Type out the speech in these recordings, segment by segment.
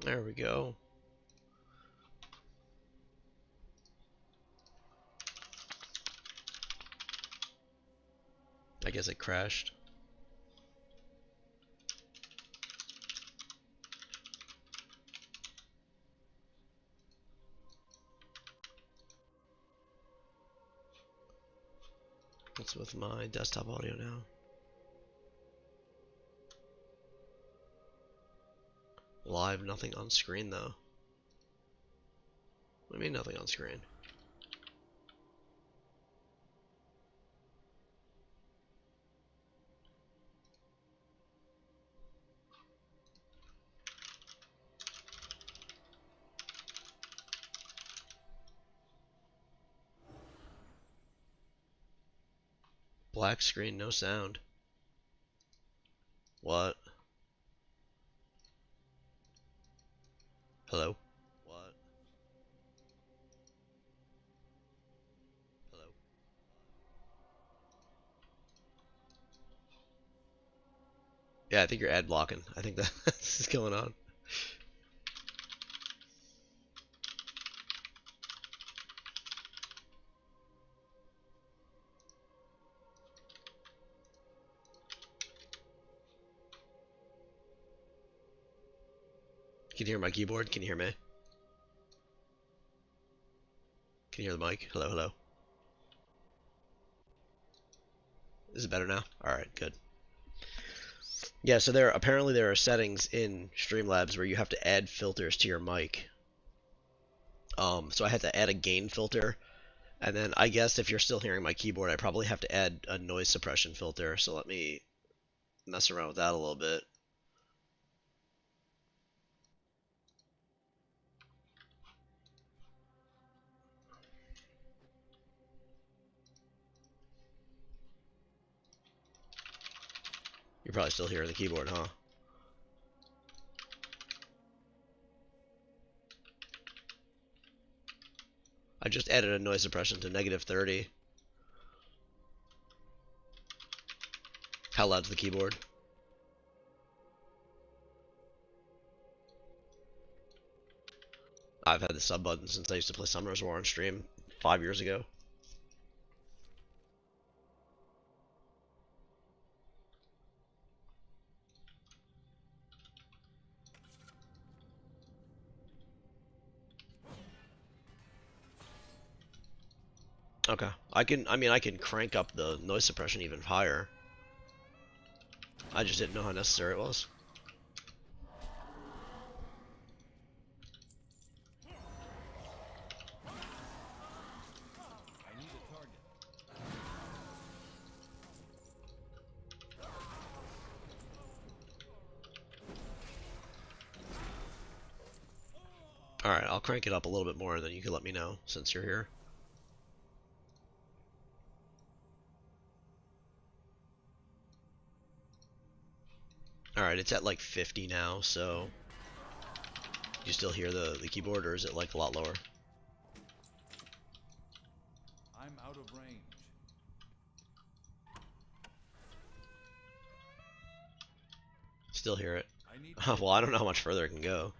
There we go. I guess it crashed. What's with my desktop audio now? Live, nothing on screen though. What do you mean nothing on screen? Black screen, no sound. What? Hello? What? Hello? Yeah, I think you're ad blocking. I think that's going on. Can you hear my keyboard? Can you hear me? Can you hear the mic? Hello, hello. Is it better now? Alright, good. Yeah, so apparently there are settings in Streamlabs where you have to add filters to your mic. So I had to add a gain filter, and then I guess if you're still hearing my keyboard, I probably have to add a noise suppression filter. So let me mess around with that a little bit. You're probably still hearing the keyboard, huh? I just added a noise suppression to -30. How loud's the keyboard? I've had the sub button since I used to play Summoners War on stream 5 years ago. Okay. I can crank up the noise suppression even higher. I just didn't know how necessary it was. Alright, I'll crank it up a little bit more, and then you can let me know since you're here. Alright, it's at like 50 now, so... Do you still hear the keyboard, or is it like a lot lower? I'm out of range. Still hear it. Well, I don't know how much further it can go.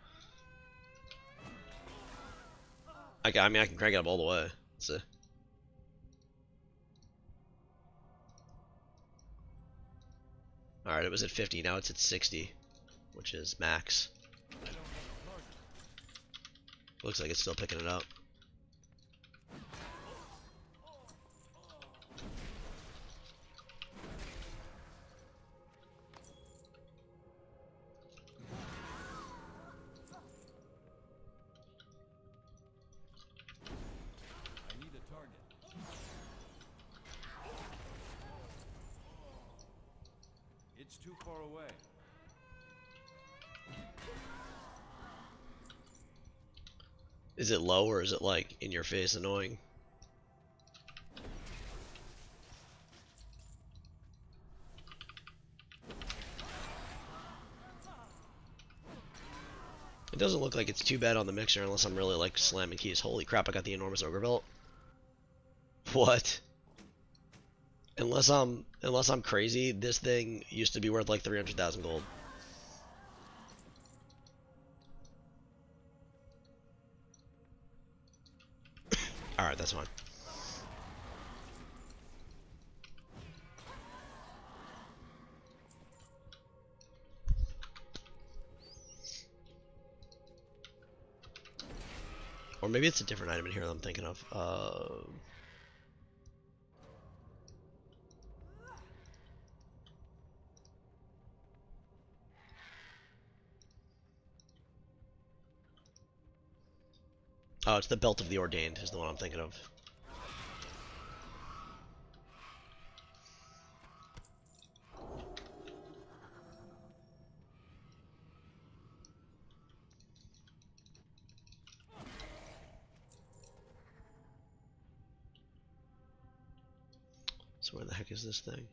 I can crank it up all the way. Let's see. Alright, it was at 50, now it's at 60, which is max. Looks like it's still picking it up. I need a target. It's too far away. Is it low, or is it like in your face annoying? It doesn't look like it's too bad on the mixer unless I'm really like slamming keys. Holy crap, I got the enormous ogre belt. What? Unless I'm crazy, this thing used to be worth like 300,000 gold. Alright, that's fine. Or maybe it's a different item in here that I'm thinking of. Oh, it's the Belt of the Ordained is the one I'm thinking of. So where the heck is this thing?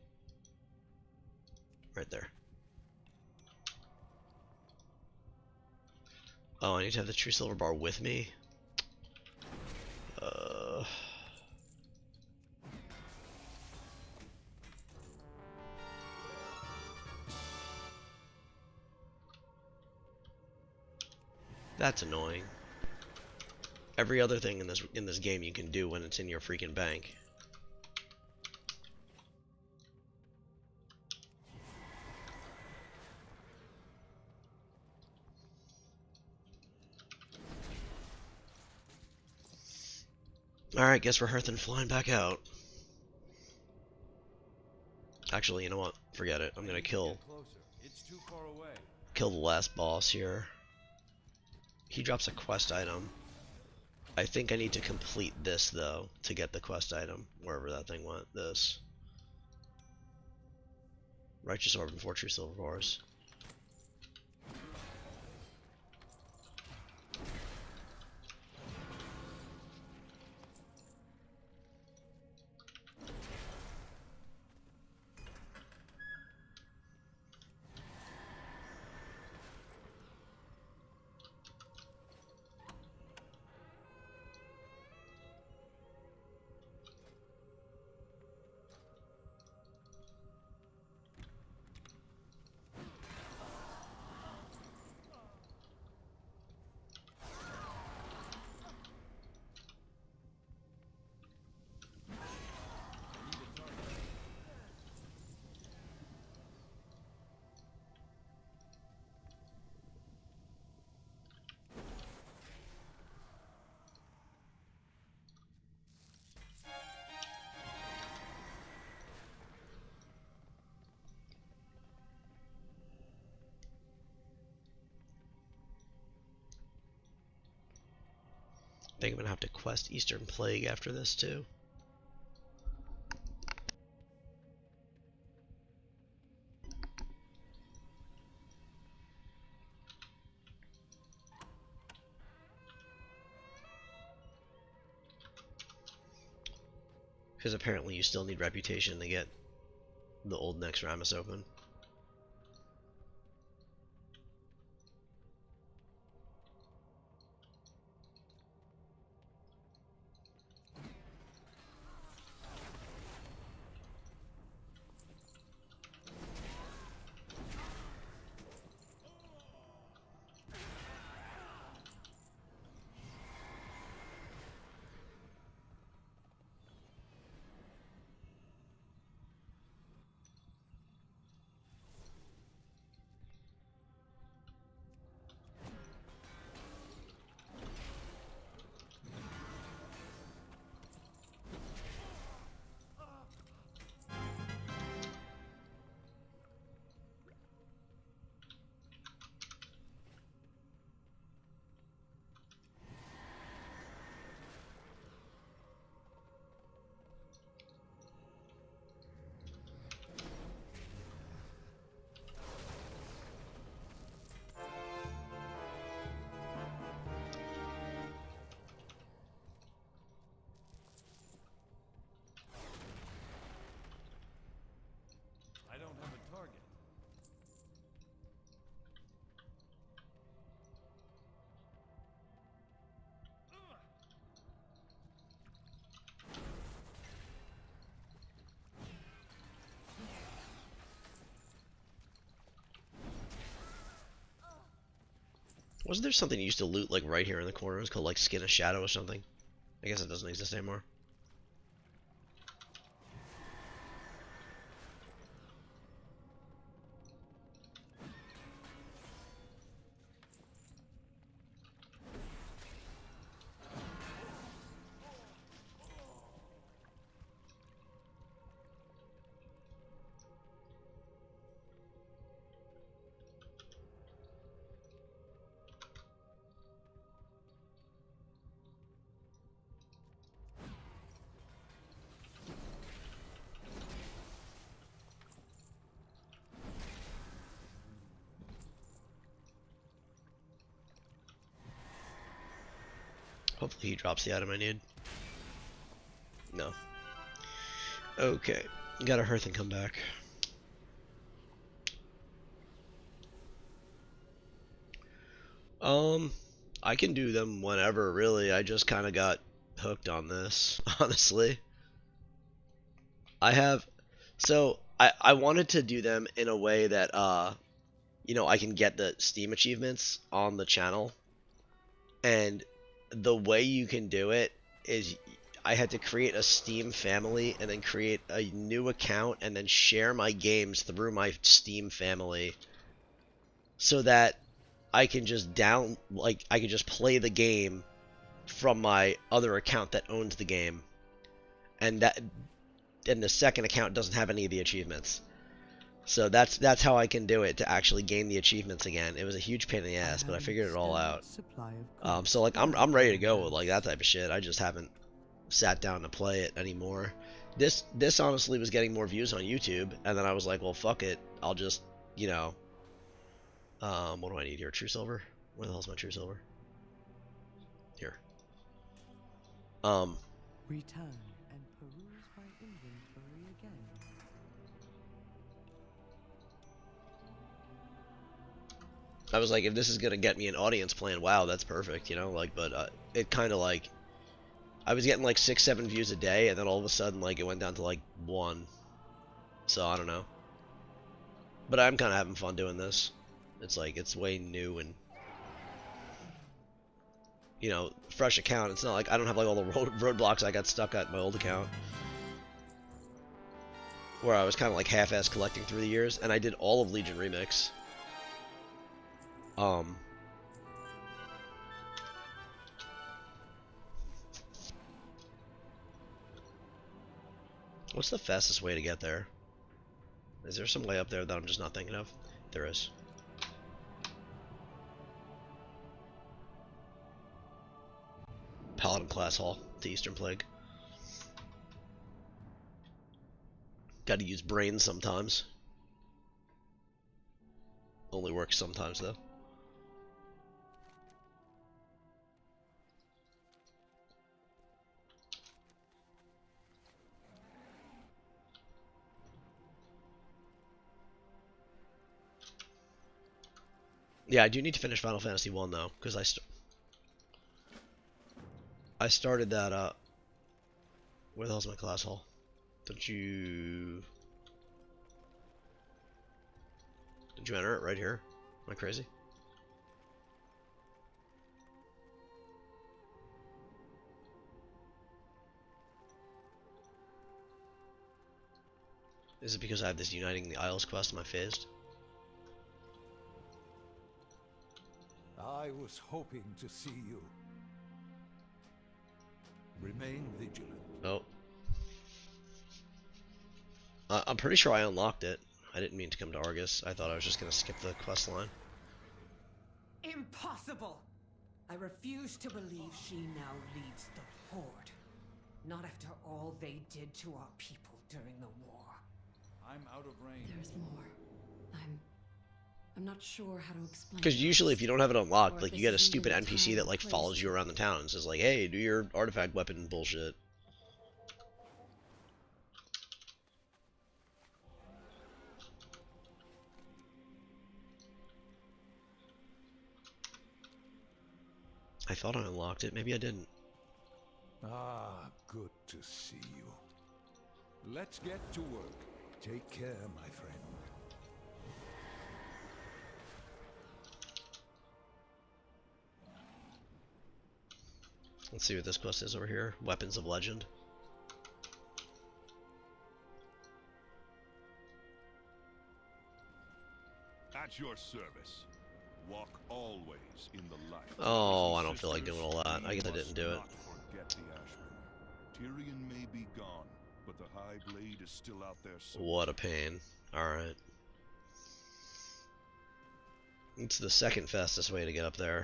Right there. Oh, I need to have the true silver bar with me? That's annoying. Every other thing in this game you can do when it's in your freaking bank. Alright, guess we're Hearth and flying back out. Actually, you know what? Forget it. I'm gonna kill It's too far away. the last boss here. He drops a quest item. I think I need to complete this though to get the quest item, wherever that thing went. This. Righteous Orb and 4 true silver bars. I think I'm gonna have to quest Eastern Plague after this too. Because apparently you still need reputation to get the old Naxx Ramus open. I don't have a target. Wasn't there something you used to loot like right here in the corner? It was called like Skin of Shadow or something? I guess it doesn't exist anymore. Hopefully he drops the item I need. No. Okay. Gotta Hearth and come back. I can do them whenever, really. I just kind of got hooked on this, honestly. I have... So, I wanted to do them in a way that, you know, I can get the Steam achievements on the channel. And the way you can do it is I had to create a Steam family and then create a new account and then share my games through my Steam family so that I can just I can just play the game from my other account that owns the game, and the second account doesn't have any of the achievements. So that's how I can do it to actually gain the achievements again. It was a huge pain in the ass, but I figured it all out. So like I'm ready to go with like that type of shit. I just haven't sat down to play it anymore. This honestly was getting more views on YouTube, and then I was like, well, fuck it. I'll just, you know, what do I need here? True silver? Where the hell's my true silver? Here. Return and peruse my inventory again. I was like, if this is gonna get me an audience playing WoW, that's perfect, you know, like, but it kind of like, I was getting like 6, 7 views a day, and then all of a sudden, like, it went down to like 1. So I don't know. But I'm kind of having fun doing this. It's like, it's way new and, you know, fresh account. It's not like I don't have like all the roadblocks I got stuck at my old account, where I was kind of like half-ass collecting through the years, and I did all of Legion Remix. What's the fastest way to get there? Is there some way up there that I'm just not thinking of? There is. Paladin Class Hall to Eastern Plague. Gotta use brains sometimes. Only works sometimes, though. Yeah, I do need to finish Final Fantasy 1 though, because I started that where the hell's my class hall? Did you enter it right here? Am I crazy? Is it because I have this Uniting the Isles quest in my phased? I was hoping to see you. Remain vigilant. Oh. I'm pretty sure I unlocked it. I didn't mean to come to Argus. I thought I was just gonna skip the quest line. Impossible! I refuse to believe she now leads the Horde. Not after all they did to our people during the war. I'm out of range. There's more. I'm not sure how to explain. Because usually if you don't have it unlocked, Or like if you get a this is stupid even the NPC time that or like place follows you around the town and says like, hey, do your artifact weapon bullshit. I thought I unlocked it. Maybe I didn't. Ah, good to see you. Let's get to work. Take care, my friend. Let's see what this quest is over here. Weapons of Legend. At your service. Walk always in the light. Oh, Brothers I and don't feel like doing sisters, all that. I we guess I didn't must do it. not forget the Ashburner. Tyrion may be gone, but the High Blade is still out there somewhere. What a pain. Alright. It's the second fastest way to get up there.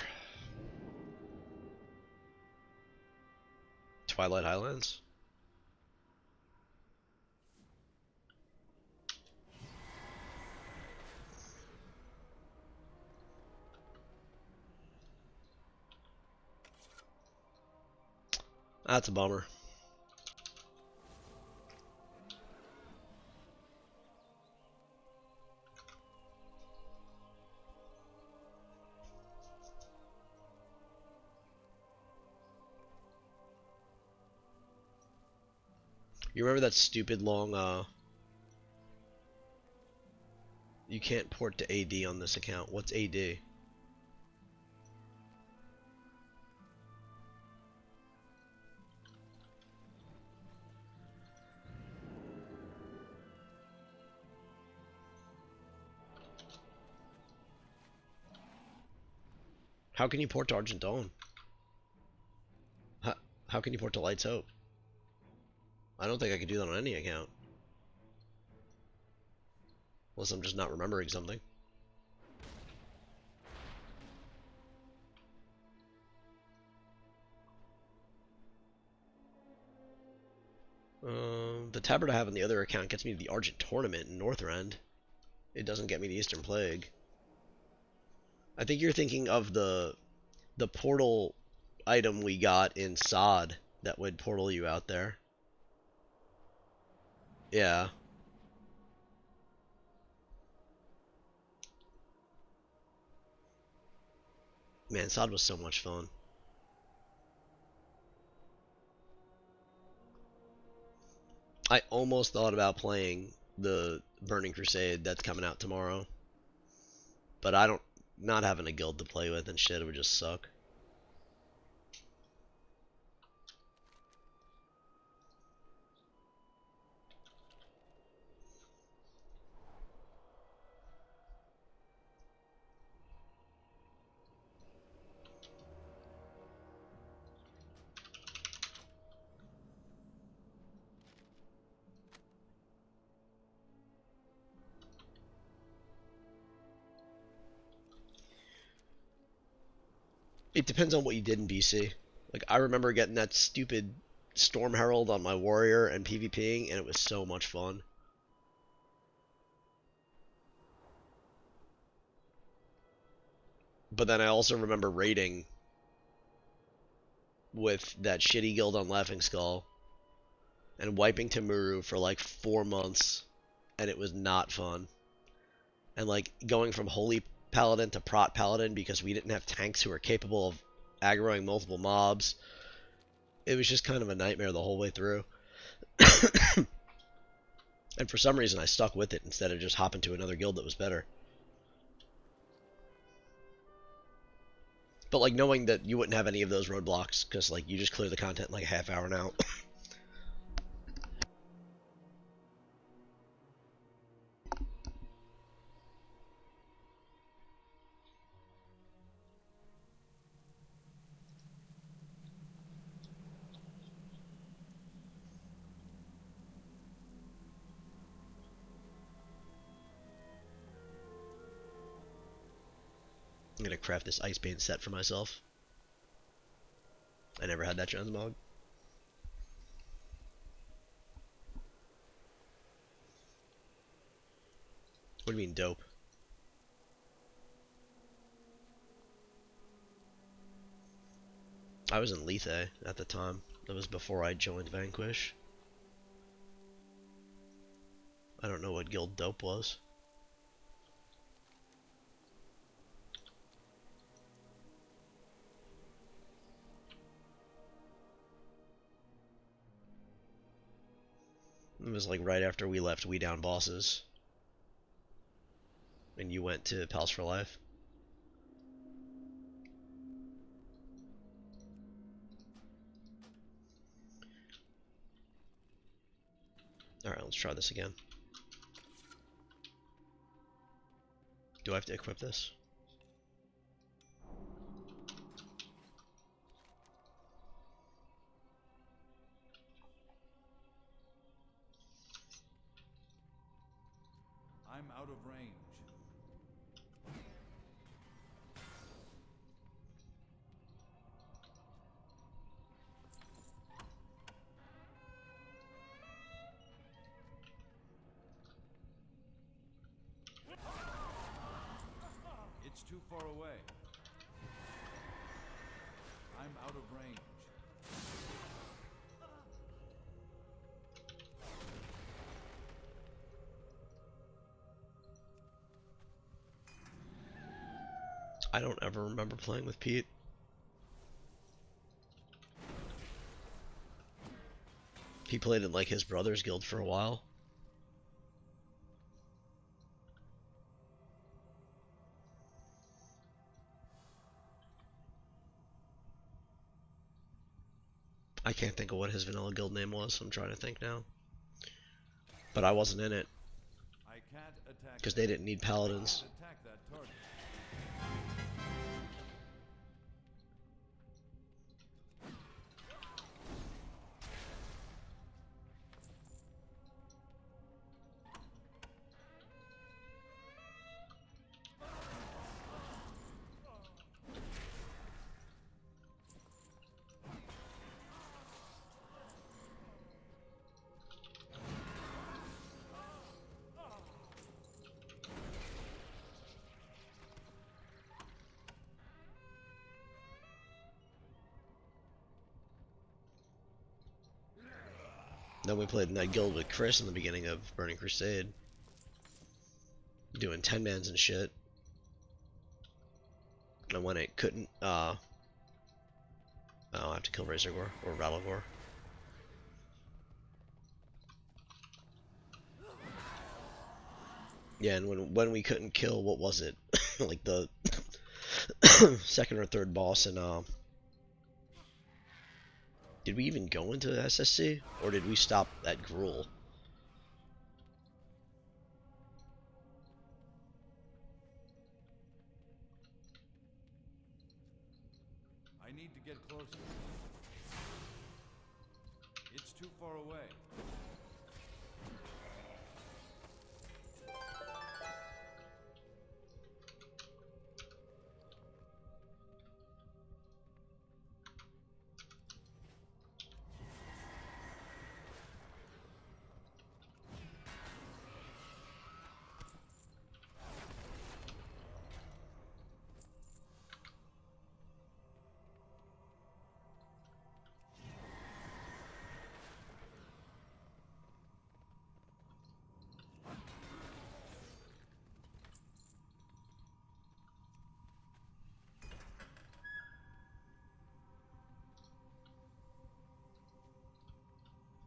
Twilight Highlands? That's a bummer. You remember that stupid long, you can't port to AD on this account. What's AD? How can you port to Argent Dawn? How can you port to Light's Hope? I don't think I could do that on any account. Unless I'm just not remembering something. The tabard I have on the other account gets me to the Argent Tournament in Northrend. It doesn't get me the Eastern Plague. I think you're thinking of the portal item we got in Sod that would portal you out there. Yeah. Man, Sod was so much fun. I almost thought about playing the Burning Crusade that's coming out tomorrow. But I don't, not having a guild to play with and shit, it would just suck. It depends on what you did in BC. Like, I remember getting that stupid Storm Herald on my warrior and PvPing, and it was so much fun. But then I also remember raiding with that shitty guild on Laughing Skull and wiping Temuru for like 4 months, and it was not fun. And like going from Holy Paladin to Prot Paladin because we didn't have tanks who were capable of aggroing multiple mobs. It was just kind of a nightmare the whole way through. And for some reason I stuck with it instead of just hopping to another guild that was better. But like knowing that you wouldn't have any of those roadblocks because like you just clear the content in like a half hour now. I'm gonna craft this Icebane set for myself. I never had that transmog. What do you mean dope? I was in Lethe at the time. That was before I joined Vanquish. I don't know what guild dope was. It was like right after we left We Down Bosses. And you went to Pals for Life. let's try this again. Do I have to equip this? I'm out of range. It's too far away. I'm out of range. I don't ever remember playing with Pete. He played in like his brother's guild for a while. I can't think of what his vanilla guild name was. I'm trying to think now. But I wasn't in it I can't attack because they didn't need paladins. attack that target. Then we played in that guild with Chris in the beginning of Burning Crusade. Doing 10-mans and shit. And when it couldn't, oh, I have to kill Razorgore or Rattlegore. Yeah, and when we couldn't kill, what was it? Like the second or third boss in, did we even go into SSC? Or did we stop at Gruul? I need to get closer. It's too far away.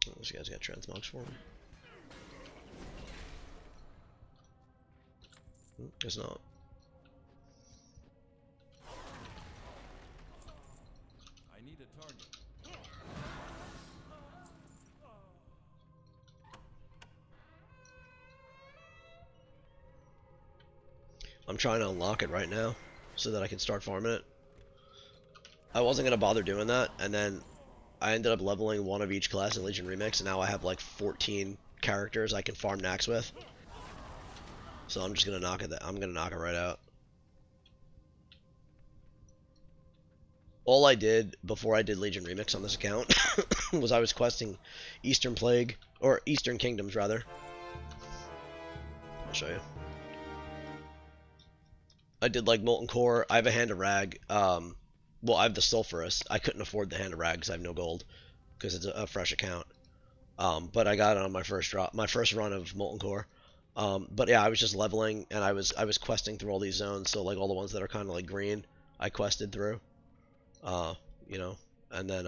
Oh, this guy's got transmogs for me. Guess not. I need a target. I'm trying to unlock it right now so that I can start farming it. I wasn't gonna bother doing that, and then I ended up leveling one of each class in Legion Remix, and now I have like 14 characters I can farm Naxx with. So I'm just gonna knock it. I'm gonna knock it right out. All I did before I did Legion Remix on this account was I was questing Eastern Plague, or Eastern Kingdoms rather. I'll show you. I did like Molten Core. I have a Hand of Rag. Well, I have the Sulphurous. I couldn't afford the Hand of Rag because I have no gold, because it's a fresh account. But I got it on my first run of Molten Core. But yeah, I was just leveling, and I was questing through all these zones. So like all the ones that are kind of like green, I quested through. You know, and then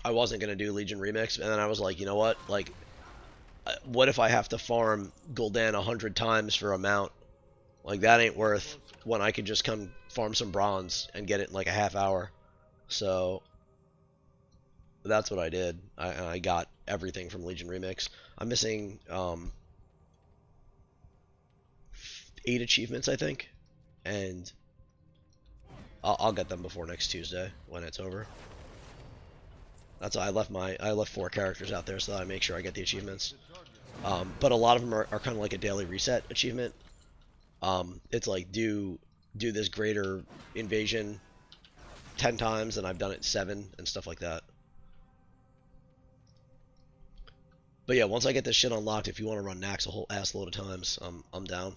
I wasn't gonna do Legion Remix, and then I was like, you know what? Like, what if I have to farm Gul'dan 100 times for a mount? Like, that ain't worth when I could just come farm some bronze and get it in like a half hour. So That's what I did. I got everything from Legion Remix. I'm missing 8 achievements, I think, and I'll get them before next Tuesday when it's over. That's why I left 4 characters out there so that I make sure I get the achievements. But a lot of them are kind of like a daily reset achievement. It's like do this greater invasion 10 times, and I've done it 7 and stuff like that. But yeah, once I get this shit unlocked, if you want to run Naxx a whole ass load of times, I'm down.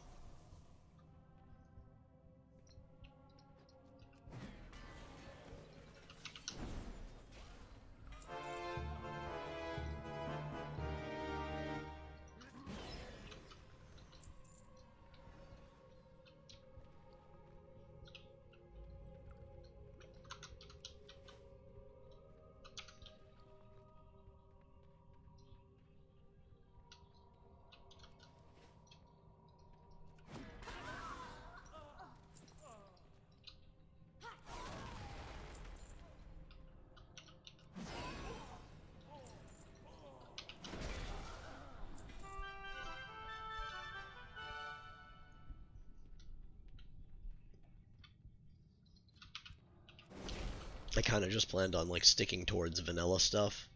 I kind of just planned on like sticking towards vanilla stuff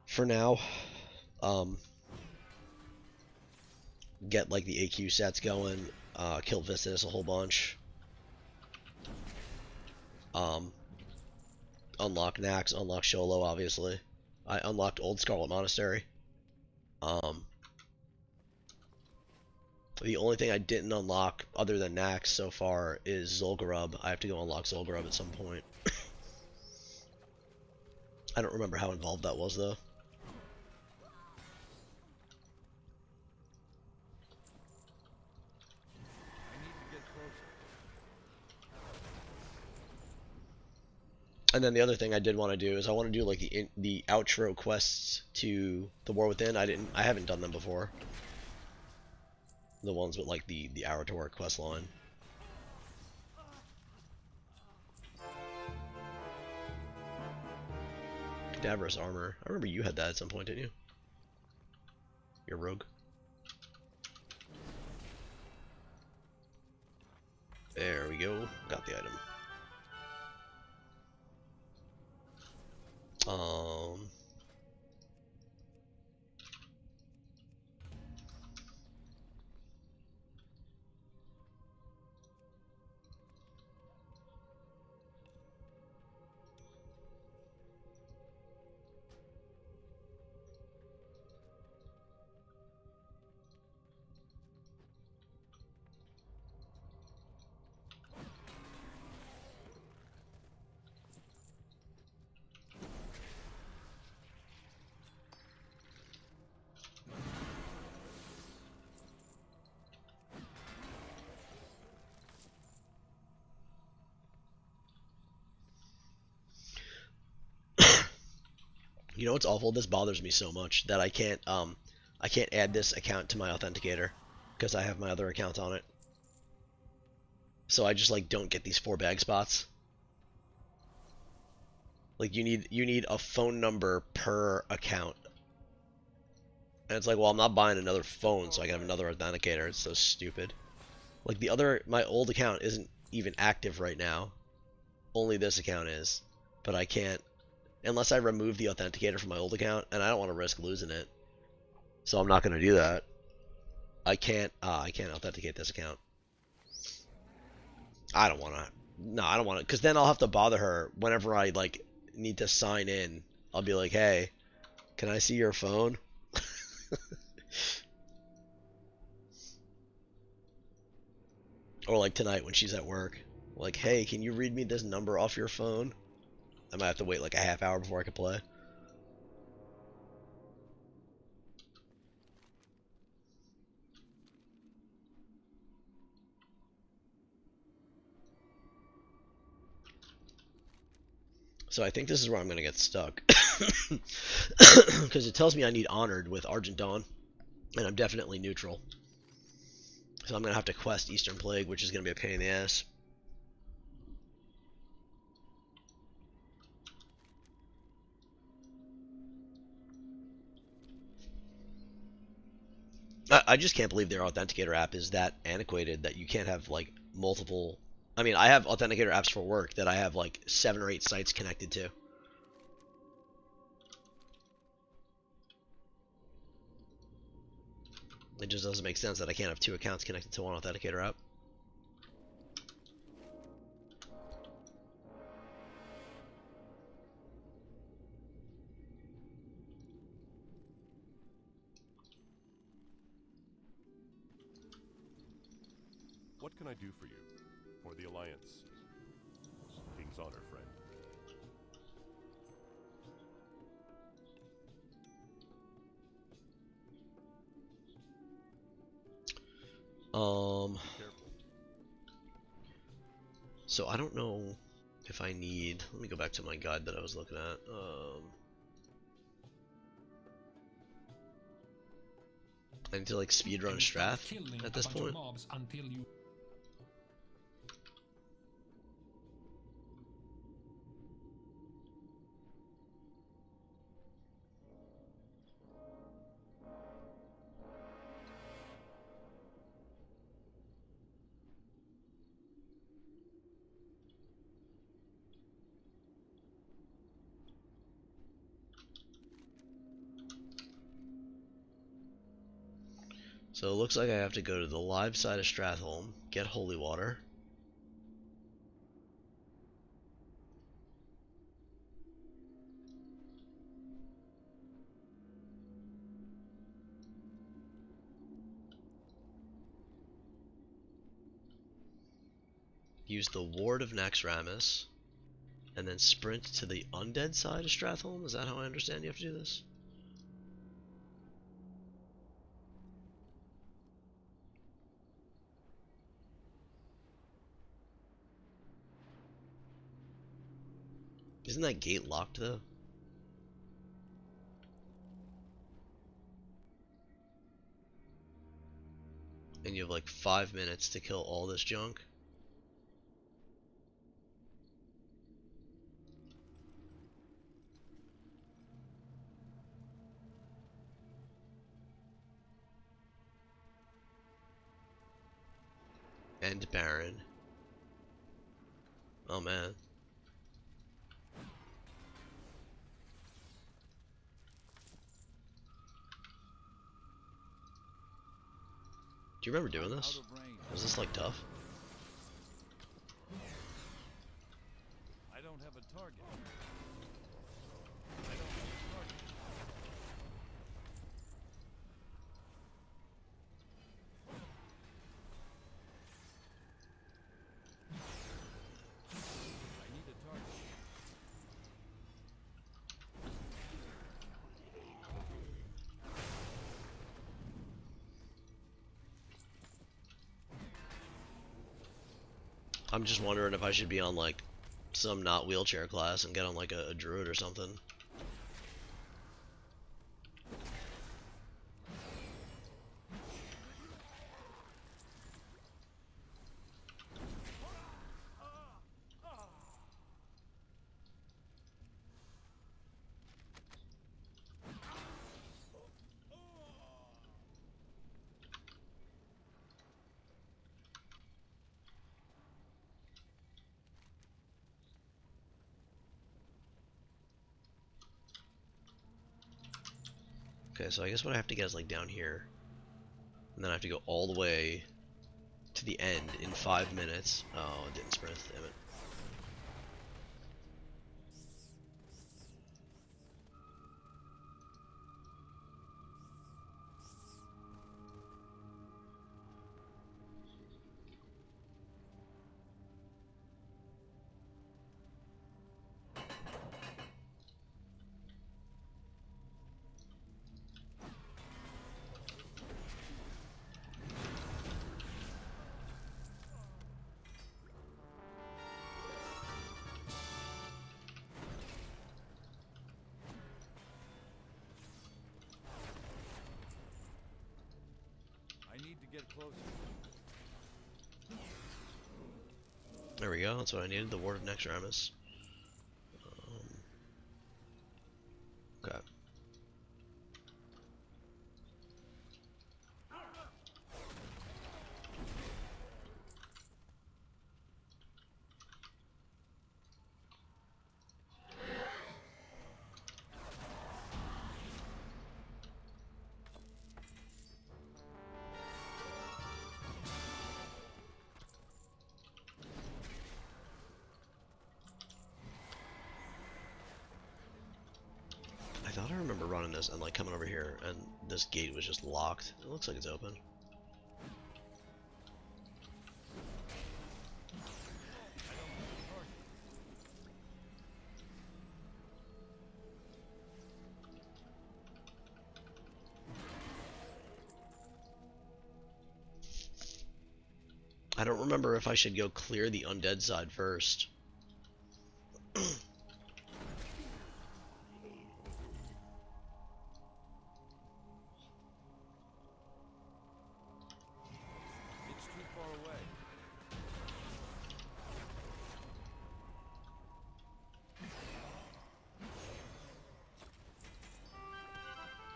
for now. Get like the AQ sets going, kill Vistas a whole bunch, unlock Naxx, unlock Sholo obviously. I unlocked Old Scarlet Monastery. The only thing I didn't unlock other than Naxx so far is Zul'Gurub. I have to go unlock Zul'Gurub at some point. I don't remember how involved that was though. And then the other thing I did want to do is I want to do like the outro quests to the War Within. I haven't done them before. The ones with like the Arator quest line. Cadaverous armor. I remember you had that at some point, didn't you? You're rogue. There we go. Got the item. You know what's awful? This bothers me so much that I can't add this account to my authenticator because I have my other account on it. So I just like don't get these 4 bag spots. Like you need a phone number per account. And it's like, well, I'm not buying another phone so I can have another authenticator. It's so stupid. Like my old account isn't even active right now. Only this account is. But I can't unless I remove the authenticator from my old account, and I don't want to risk losing it. So I'm not going to do that. I can't authenticate this account. I don't want to. No, I don't want to, because then I'll have to bother her whenever I like need to sign in. I'll be like, hey, can I see your phone? Or like tonight when she's at work. Like, hey, can you read me this number off your phone? I might have to wait like a half hour before I can play. So I think this is where I'm going to get stuck. Because it tells me I need Honored with Argent Dawn. And I'm definitely neutral. So I'm going to have to quest Eastern Plague, which is going to be a pain in the ass. I just can't believe their authenticator app is that antiquated that you can't have like multiple. I mean, I have authenticator apps for work that I have like 7 or 8 sites connected to. It just doesn't make sense that I can't have 2 accounts connected to one authenticator app. What can I do for you? For the Alliance? King's honor, friend. Um, Be careful. so I don't know if I need. Let me go back to my guide that I was looking at. I need to like speedrun Strath at this point. Until you So it looks like I have to go to the live side of Stratholme, get holy water. Use the ward of Naxx, and then sprint to the undead side of Stratholme? Is that how I understand you have to do this? Isn't that gate locked though? And you have like 5 minutes to kill all this junk? End Baron. Oh man. Do you remember doing this? Was this like tough? I don't have a target. I don't have a target. I need a target. I'm just wondering if I should be on like some not wheelchair class and get on like a druid or something. Okay, so I guess what I have to get is like down here. And then I have to go all the way to the end in 5 minutes. Oh, it didn't sprint, damn it. I need to get closer. There we go, that's what I needed, the Ward of Naxx. Okay. remember running this and like coming over here and this gate was just locked. It looks like it's open. I don't remember if I should go clear the undead side first. It's too far away.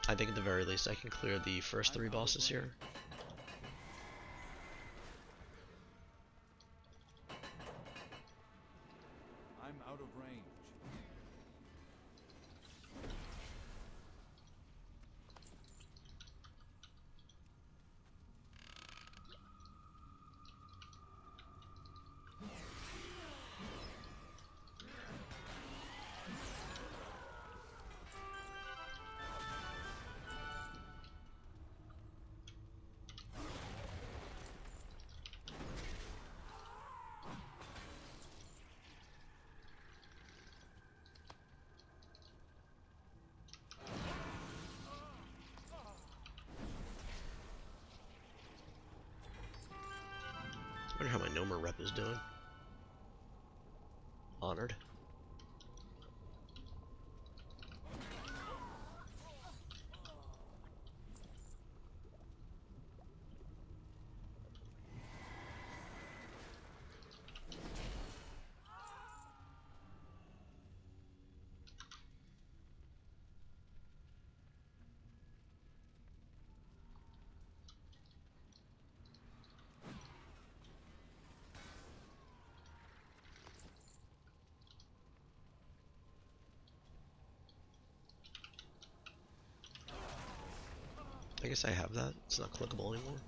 I think at the very least I can clear the first 3 bosses here. I'm out of range. I wonder how my Nomer rep is doing. Honored. I guess I have that. It's not clickable anymore.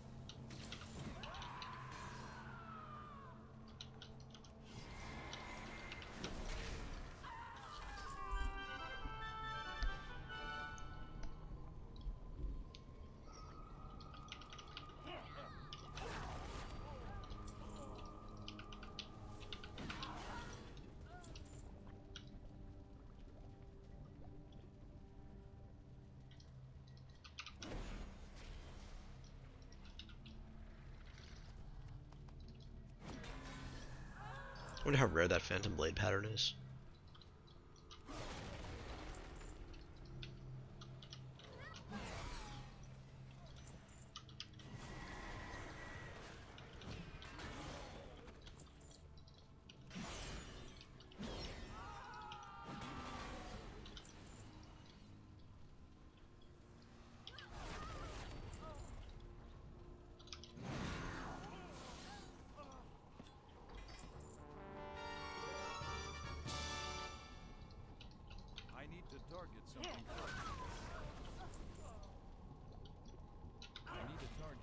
I wonder how rare that Phantom Blade pattern is. I need to target something. I need a target.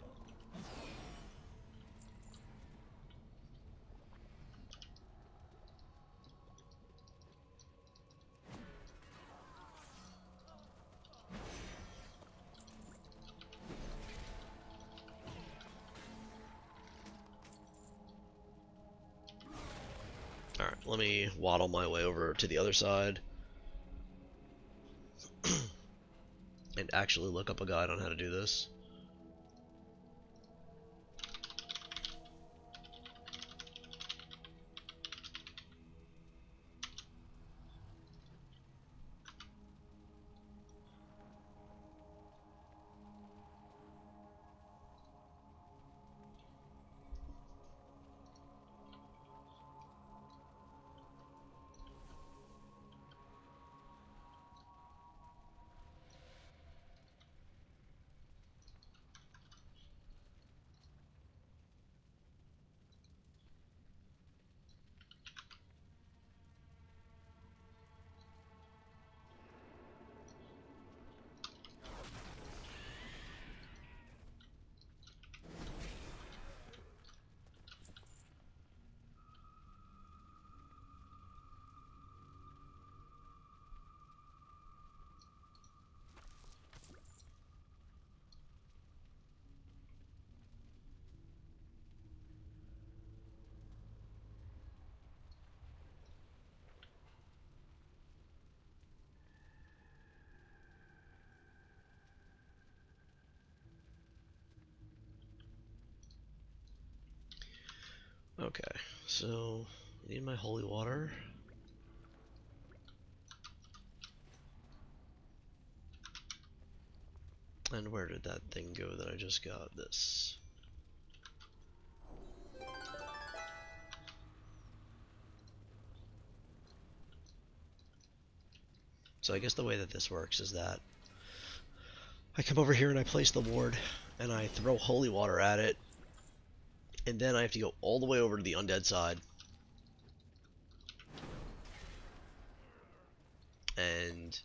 Alright, let me waddle my way over to the other side. And actually look up a guide on how to do this. Okay, so I need my holy water. And where did that thing go that I just got? This. So I guess the way that this works is that I come over here and I place the ward and I throw holy water at it, and then I have to go all the way over to the undead side and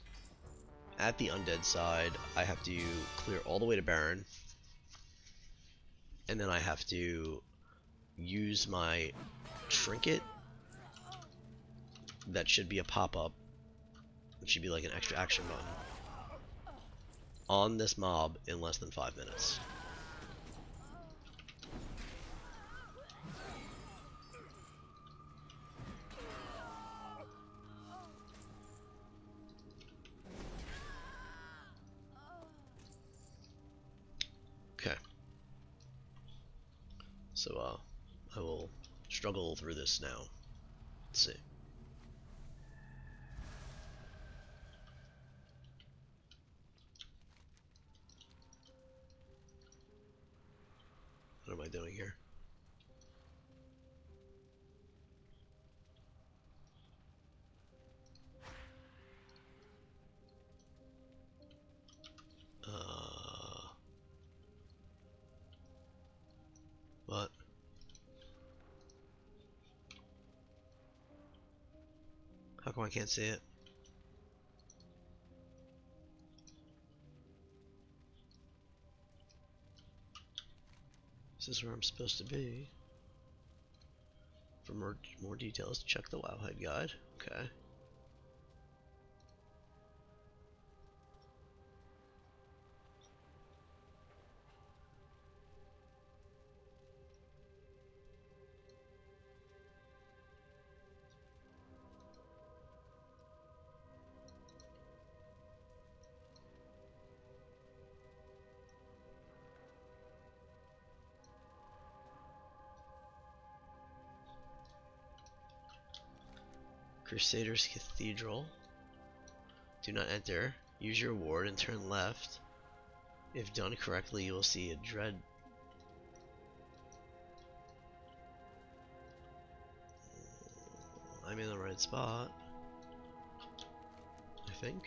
at the undead side I have to clear all the way to Baron, and then I have to use my trinket that should be a pop-up. It should be like an extra action button on this mob in less than 5 minutes. Okay. So I will struggle through this now. Let's see. What am I doing here? What? How come I can't see it? This is where I'm supposed to be. For more details, check the Wowhead guide. Okay. Crusaders Cathedral. Do not enter. Use your ward and turn left. If done correctly, you will see a dread. I'm in the right spot, I think.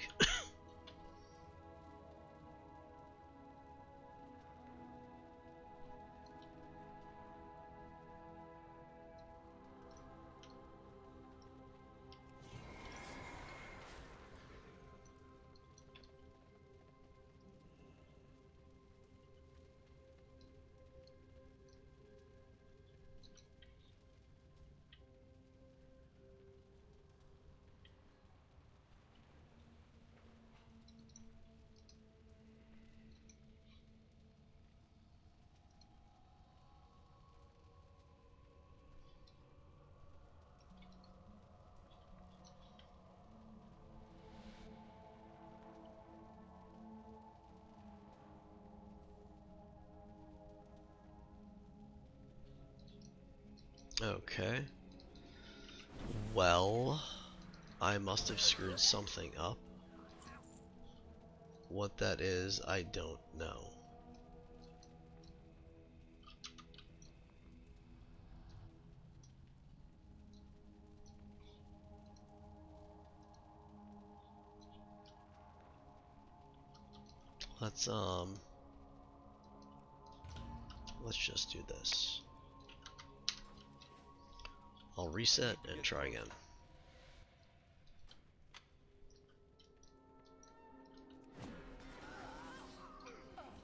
Okay. Well, I must have screwed something up. What that is, I don't know. Let's just do this. I'll reset and try again.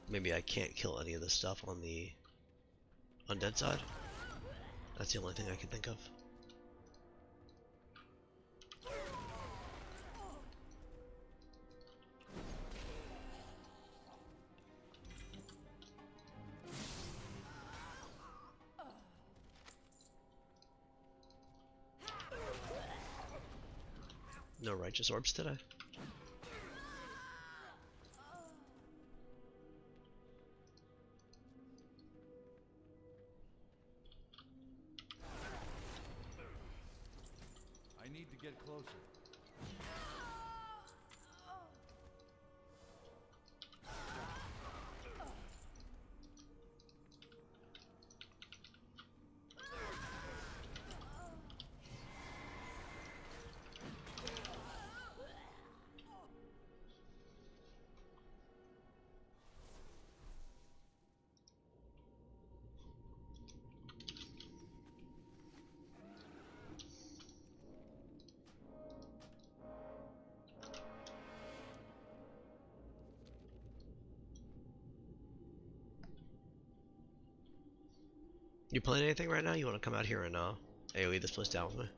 Maybe I can't kill any of this stuff on the undead side. That's the only thing I can think of. No righteous orbs today. You playing anything right now? You want to come out here and AoE this place down with me?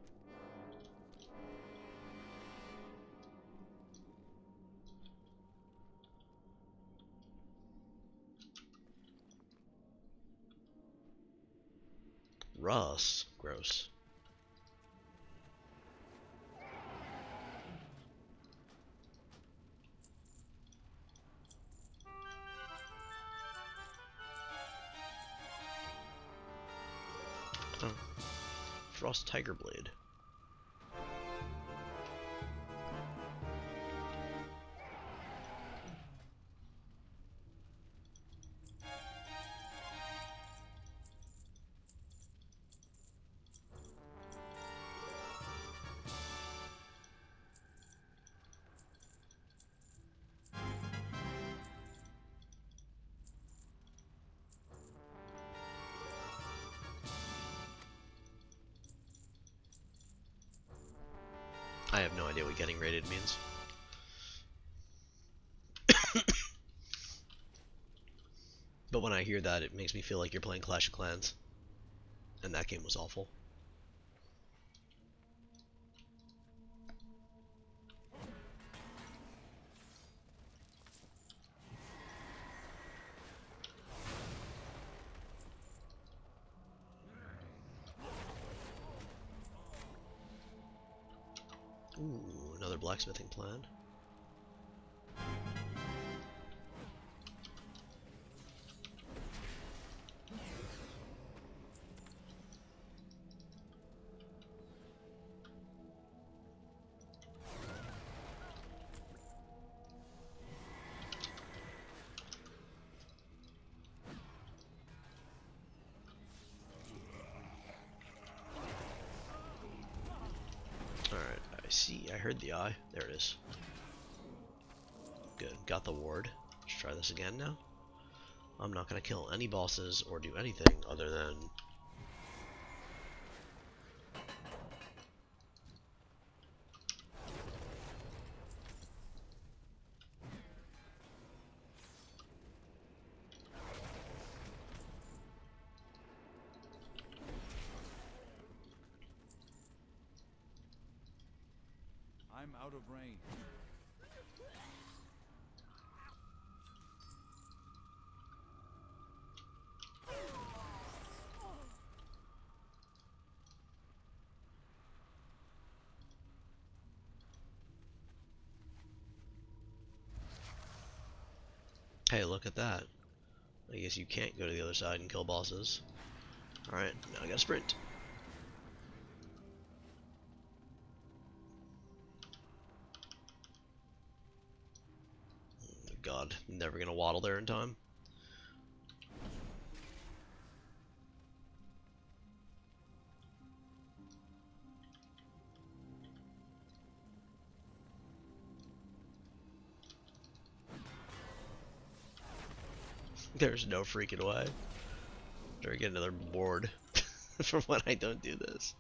Russ. Gross. Oh. Frost Tiger Blade. I have no idea what getting rated means. But when I hear that, it makes me feel like you're playing Clash of Clans. And that game was awful. Ooh, another blacksmithing plan. Alright, I see. I heard the eye. There it is. Good. Got the ward. Let's try this again now. I'm not going to kill any bosses or do anything other than... I'm out of range. Hey, look at that. I guess you can't go to the other side and kill bosses. Alright, now I gotta sprint. God, never gonna waddle there in time. There's no freaking way. Or get another board for when I don't do this.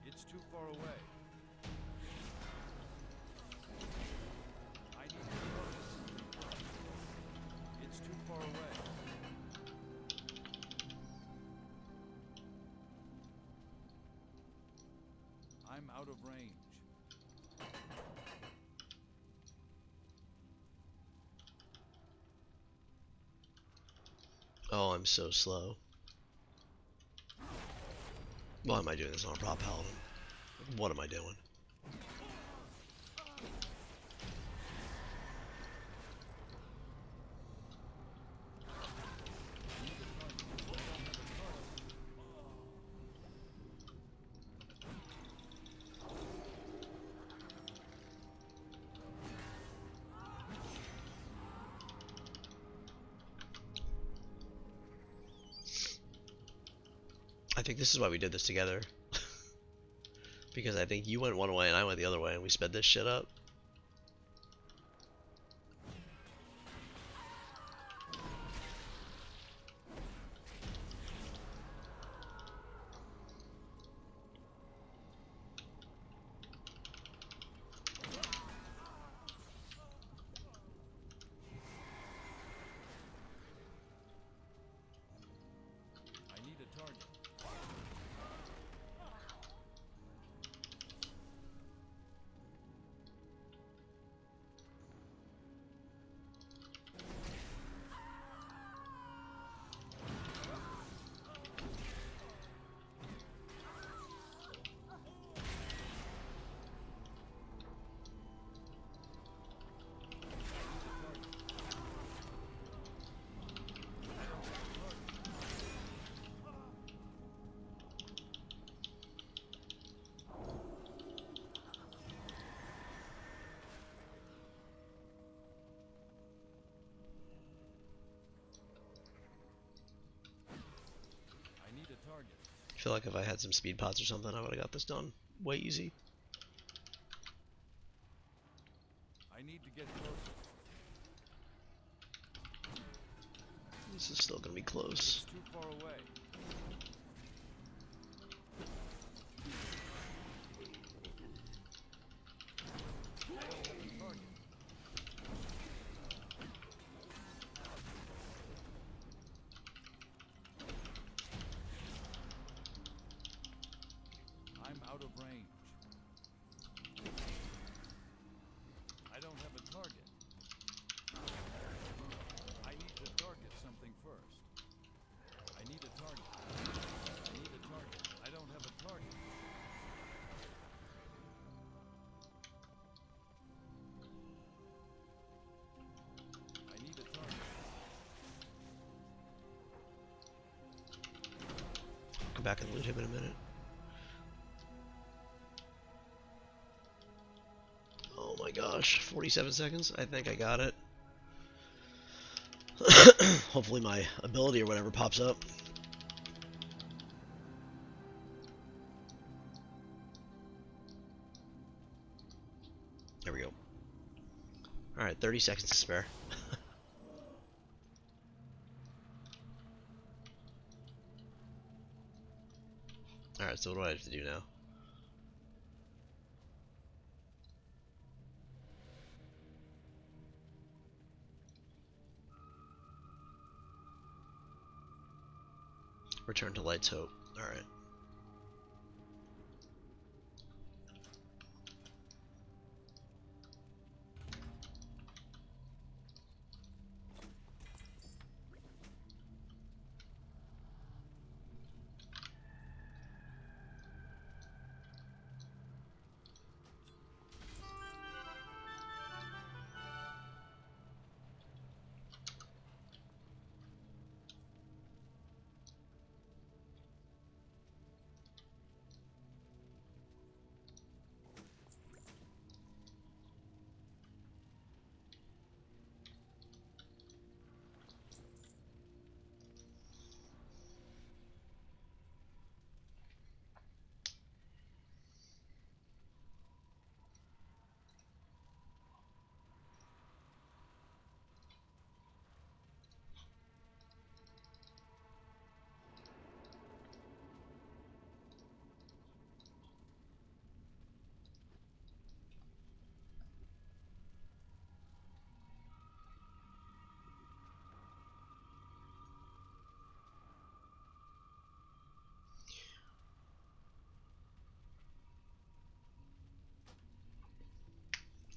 It's too far away. I need close. It's too far away. I'm out of range. Oh, I'm so slow. Why am I doing this on a prop paladin? What am I doing? I think this is why we did this together. Because I think you went one way and I went the other way and we sped this shit up. feel like if I had some speed pots or something, I would have got this done way easy. I need to get closer. This is still gonna be close. It's too far away. I'm out of range. I don't have a target. I need to target something first. I need a target. I need a target. I don't have a target. I need a target. Go back and loot him in a minute. Oh my gosh, 47 seconds? I think I got it. Hopefully my ability or whatever pops up. There we go. Alright, 30 seconds to spare. Alright, so what do I have to do now? Return to Light's Hope. Alright.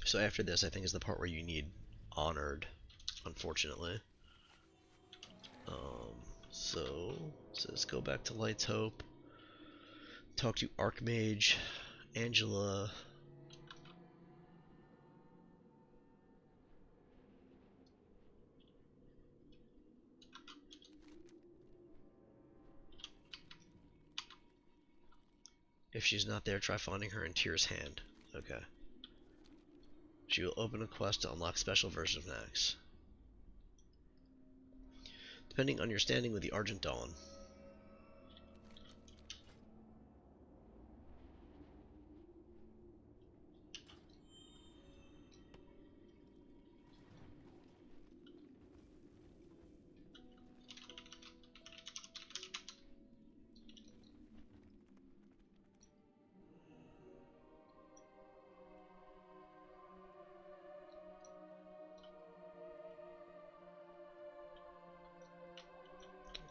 So after this, I think is the part where you need Honored, unfortunately. So let's go back to Light's Hope. Talk to Archmage, Angela. If she's not there, try finding her in Tyr's Hand. Okay. She will open a quest to unlock special version of Naxx. Depending on your standing with the Argent Dawn.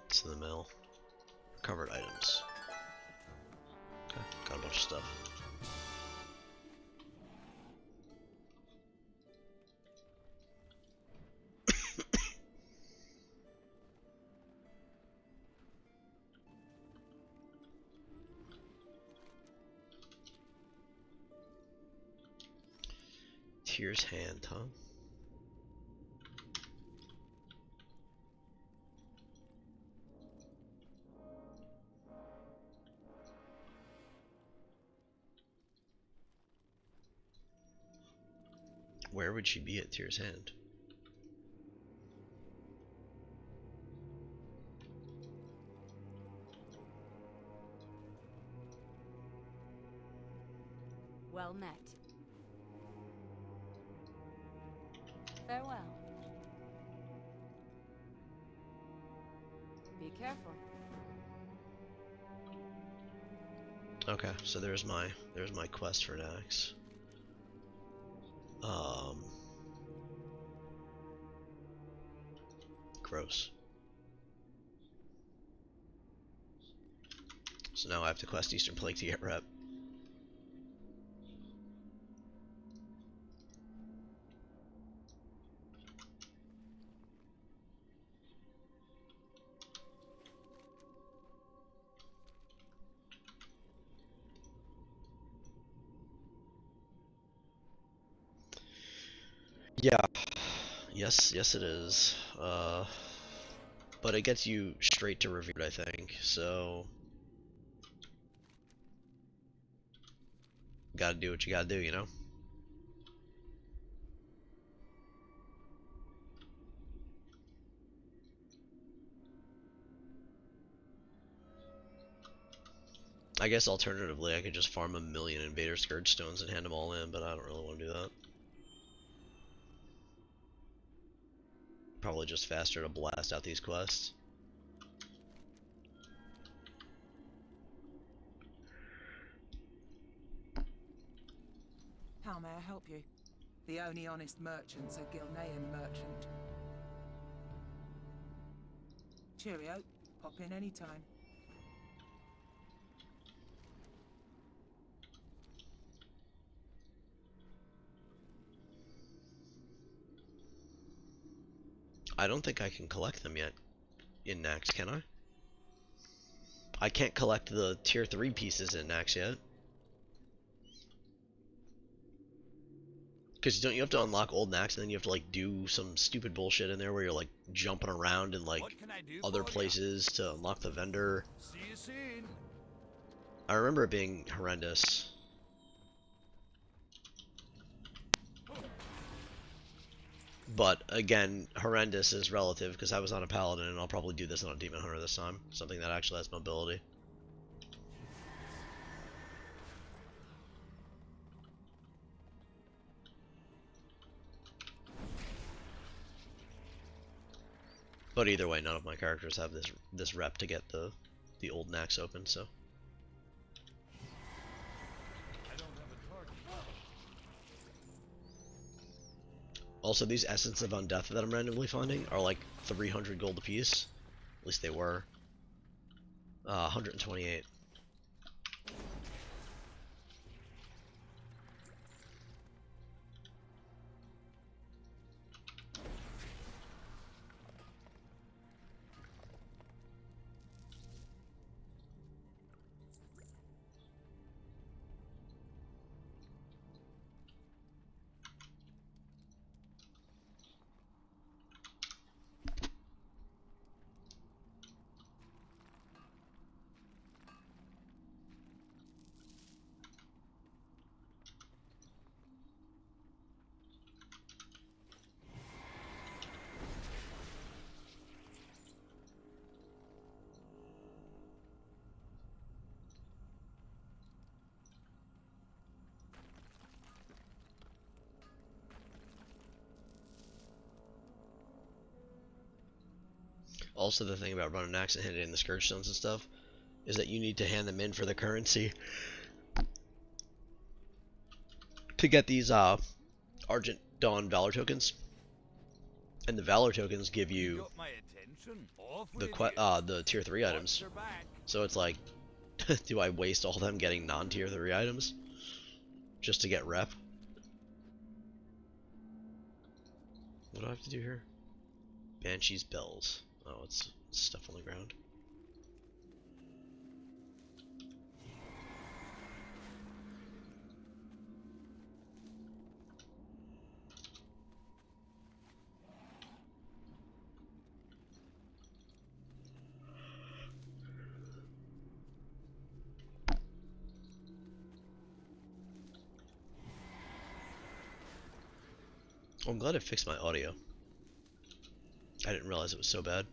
It's in the mill. Recovered items. Okay, got a bunch of stuff. Tyr's Hand, huh? Where would she be at Tyr's Hand? Well met. Farewell. Be careful. Okay, so there's my quest for Naxx. Gross. So now I have to quest Eastern Plague to get rep. Yeah. Yes it is. But it gets you straight to revered, I think. So gotta do what you gotta do, you know? I guess alternatively I could just farm a million Invader Scourge Stones and hand them all in, but I don't really want to do that. Probably just faster to blast out these quests. How may I help you? The only honest merchant's a Gilnean merchant. Cheerio. Pop in any time. I don't think I can collect them yet in Naxx, can I? I can't collect the tier 3 pieces in Naxx yet. Because don't you have to unlock old Naxx and then you have to like do some stupid bullshit in there where you're like jumping around in like other places to unlock the vendor. See you soon. I remember it being horrendous. But again, horrendous is relative because I was on a paladin and I'll probably do this on a demon hunter this time. Something that actually has mobility. But either way, none of my characters have this rep to get the old Naxx open, so. Also, these Essence of Undeath that I'm randomly finding are like 300 gold apiece. At least they were. 128. Also, the thing about running Naxx and hitting the Scourge Stones and stuff is that you need to hand them in for the currency to get these Argent Dawn Valor tokens. And the Valor tokens give you the tier 3 items. So it's like, do I waste all them getting non-tier 3 items just to get rep? What do I have to do here? Banshee's Bells. Oh, it's stuff on the ground. Oh, I'm glad it fixed my audio. I didn't realize it was so bad.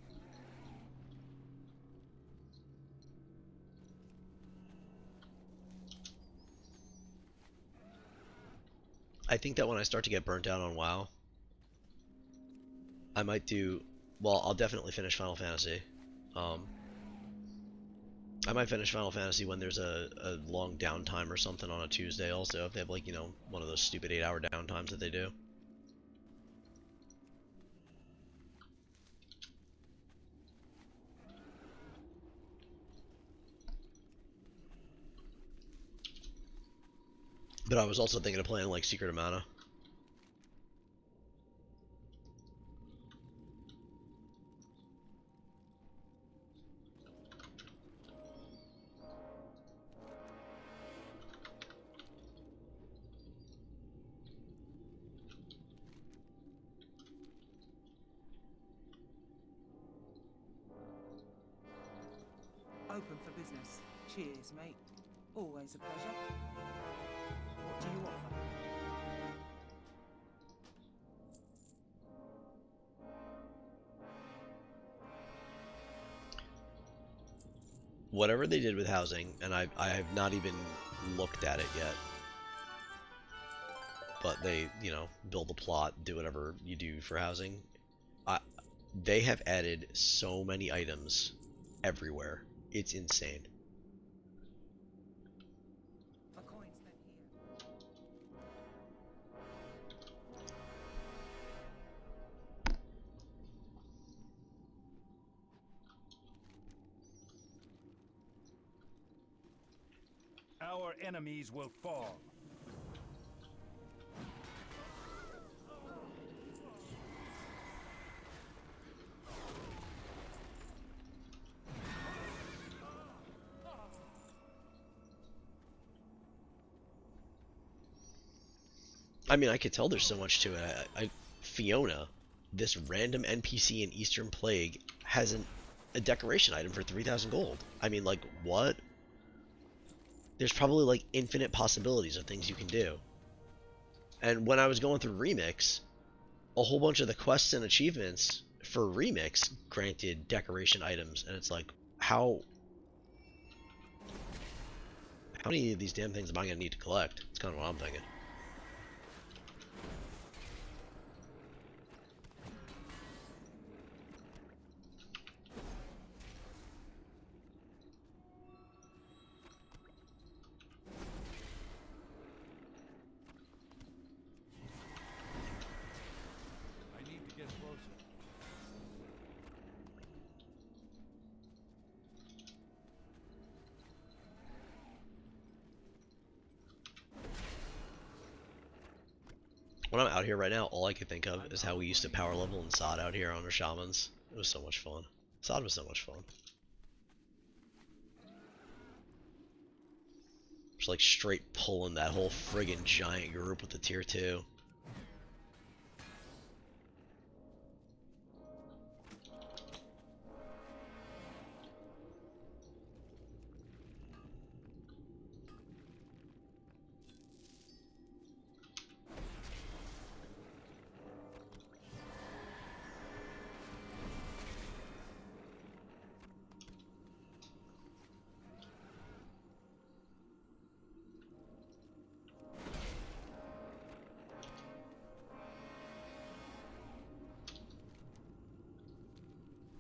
I think that when I start to get burnt out on WoW, I might do. Well, I'll definitely finish Final Fantasy. Um, I might finish Final Fantasy when there's a long downtime or something on a Tuesday. Also, if they have like one of those stupid 8-hour downtimes that they do. But I was also thinking of playing like Secret of Mana. Open for business. Cheers, mate. Always a pleasure. What do you offer? Whatever they did with housing, and I have not even looked at it yet. But they, build a plot, do whatever you do for housing. I, they have added so many items everywhere. It's insane. A coin spent here. Our enemies will fall. I mean, I could tell there's so much to it. Fiona, this random NPC in Eastern Plague, has a decoration item for 3,000 gold. I mean, like, what? There's probably, like, infinite possibilities of things you can do. And when I was going through Remix, a whole bunch of the quests and achievements for Remix granted decoration items, and it's like, how many of these damn things am I going to need to collect? It's kind of what I'm thinking. I need to get closer. When I'm out here right now, all I can think of is how we used to power level in SOD out here on our shamans. It was so much fun. SOD was so much fun. Just like straight pulling that whole friggin' giant group with the tier 2.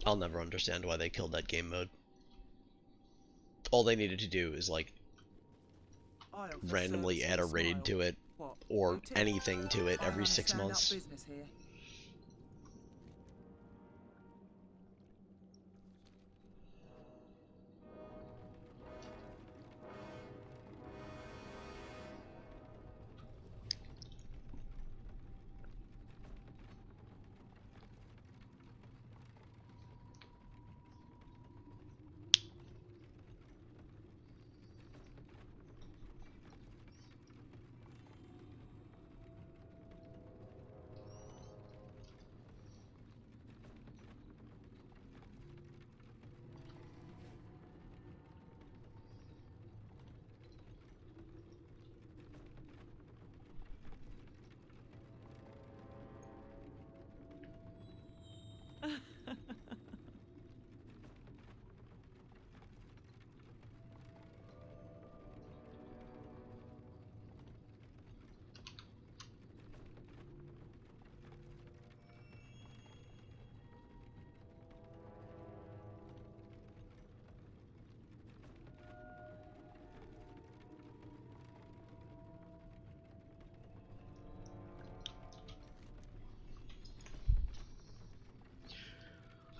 I'll never understand why they killed that game mode. All they needed to do is like I'll for randomly service add a and raid smile. to it What? or No tip? anything to it I'm every on a 6 stand-up months. business here.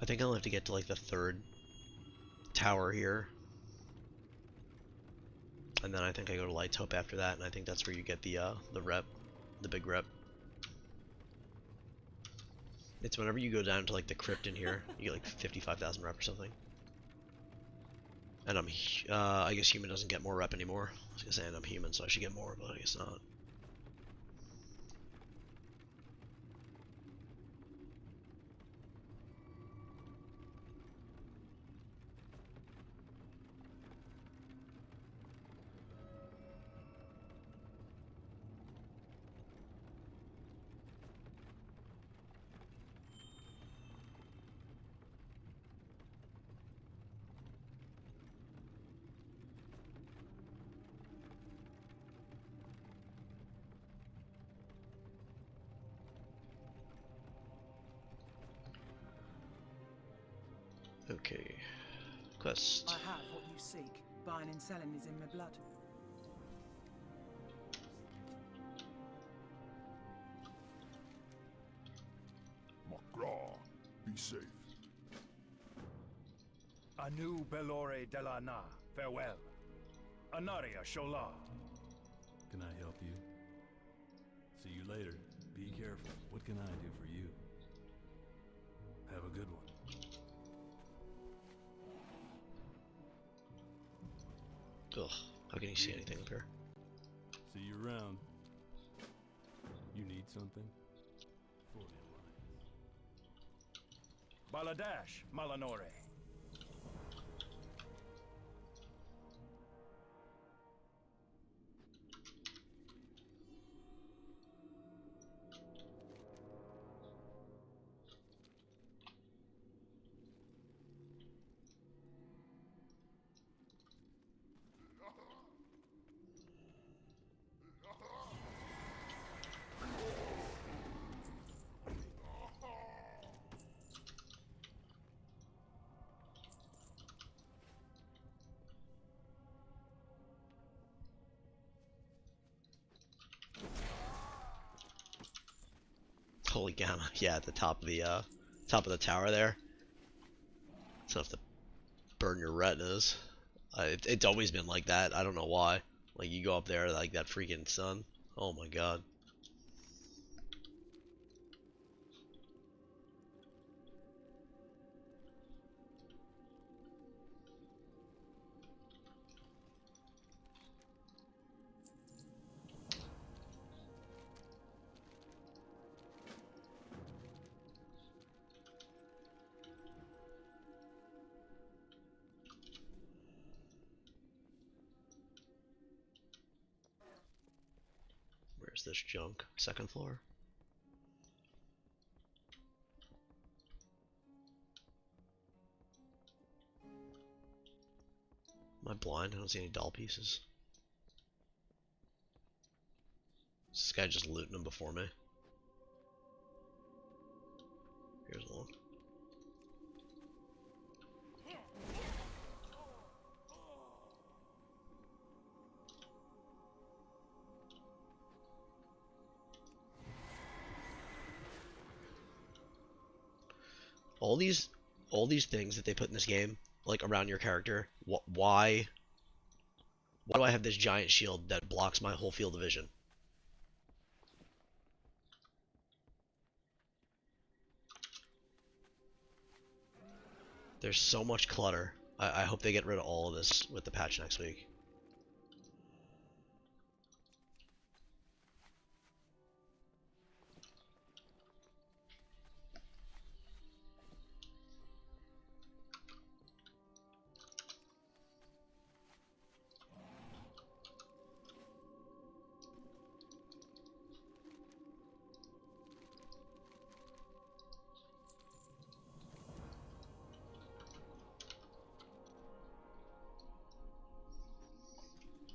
I think I'll have to get to like the third tower here. And then I think I go to Light's Hope after that, and I think that's where you get the rep, the big rep. It's whenever you go down to like the crypt in here, you get like 55,000 rep or something. And I guess human doesn't get more rep anymore. I was gonna say I'm human, so I should get more, but I guess not. Okay. Quest. I have what you seek. Buying and selling is in my blood. Magra, be safe. Anu Belore de la Na, farewell. Anaria Shola. Can I help you? See you later. Be careful. What can I do for you? Have a good one. Ugh, how can you see anything up here? See you around. You need something? For the Alliance. Baladash Malanore. Holy gamma! Yeah, at the top of the tower there. It's enough to burn your retinas. It's always been like that. I don't know why. Like you go up there, like that freaking sun. Oh my god. Where's this junk? Second floor? Am I blind? I don't see any doll pieces. Is this guy just looting them before me? Here's one. All these things that they put in this game, like around your character, why do I have this giant shield that blocks my whole field of vision? There's so much clutter. I hope they get rid of all of this with the patch next week.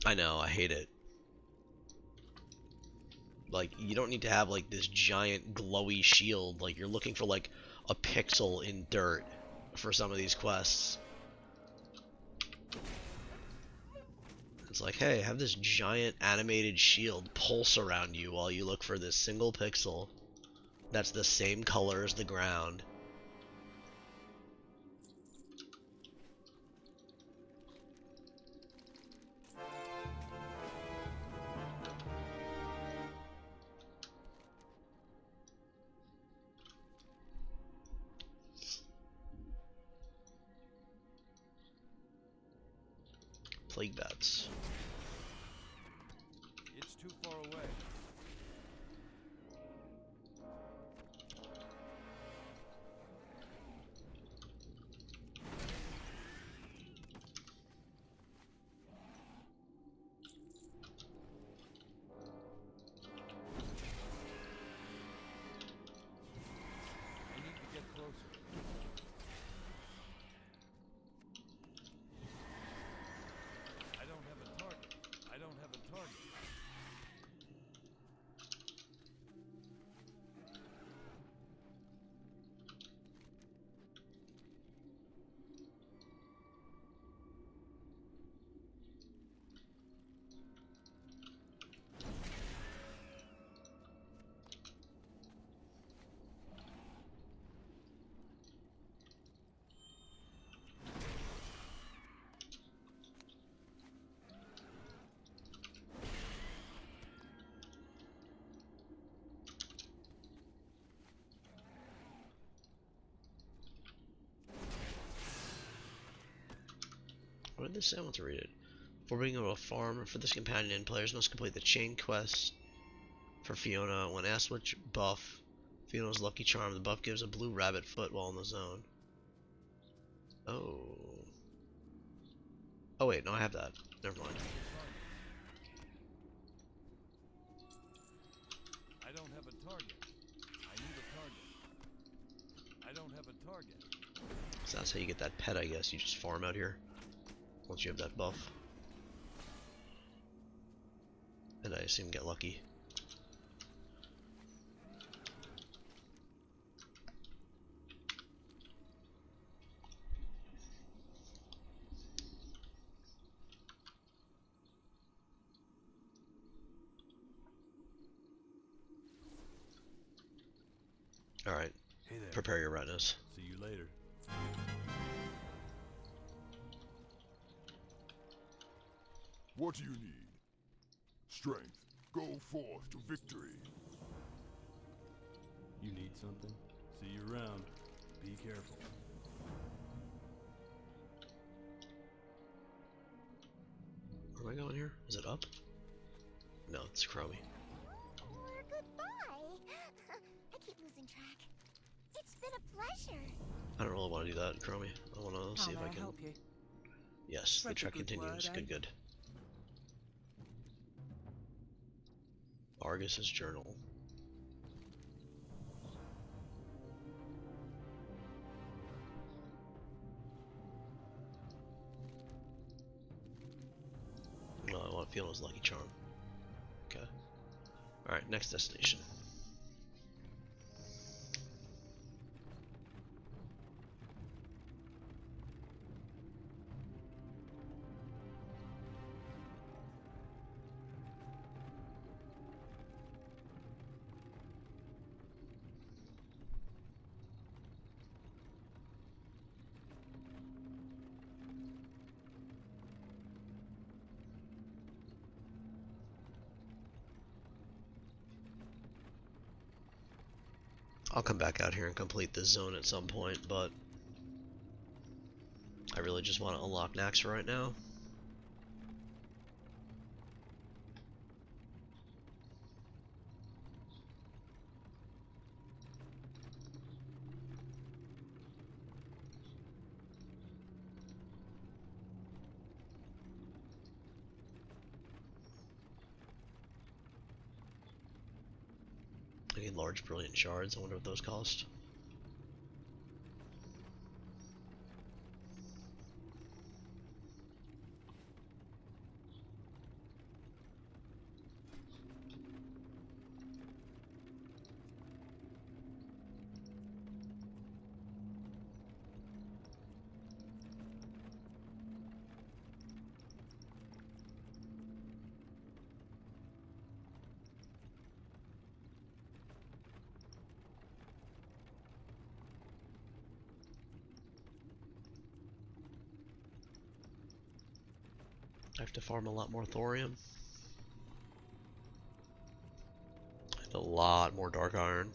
I know, I hate it. Like, you don't need to have, like, this giant glowy shield. Like, you're looking for, like, a pixel in dirt for some of these quests. It's like, hey, have this giant animated shield pulse around you while you look for this single pixel that's the same color as the ground. plague bats. It's too far away. I need to get closer. I don't have a target. I don't have a target. What did this say? I want to read it. Before being able to farm for this companion, players must complete the chain quest for Fiona. When asked which buff Fiona's lucky charm, the buff gives a blue rabbit foot while in the zone. Oh. Oh wait, no, I have that. Never mind. I don't have a target. I need a target. I don't have a target. So that's how you get that pet, I guess. You just farm out here once you have that buff. And I assume get lucky. Alright, Hey there. prepare your retinas. See you later. What do you need? Strength. Go forth to victory. You need something? See you around. Be careful. Where am I going here? Is it up? No, it's Chromie. Or goodbye. I keep losing track. It's been a pleasure. I don't really want to do that, Chromie. I want to see if I can. help you? Yes, the Spread the trek good continues. word, Good, eh? good. Argus's journal. No, I want Fiona's lucky charm. Okay. Alright, next destination. I'll come back out here and complete this zone at some point, but I really just want to unlock Naxx right now. I need large brilliant shards. I wonder what those cost. I have to farm a lot more thorium. And a lot more dark iron.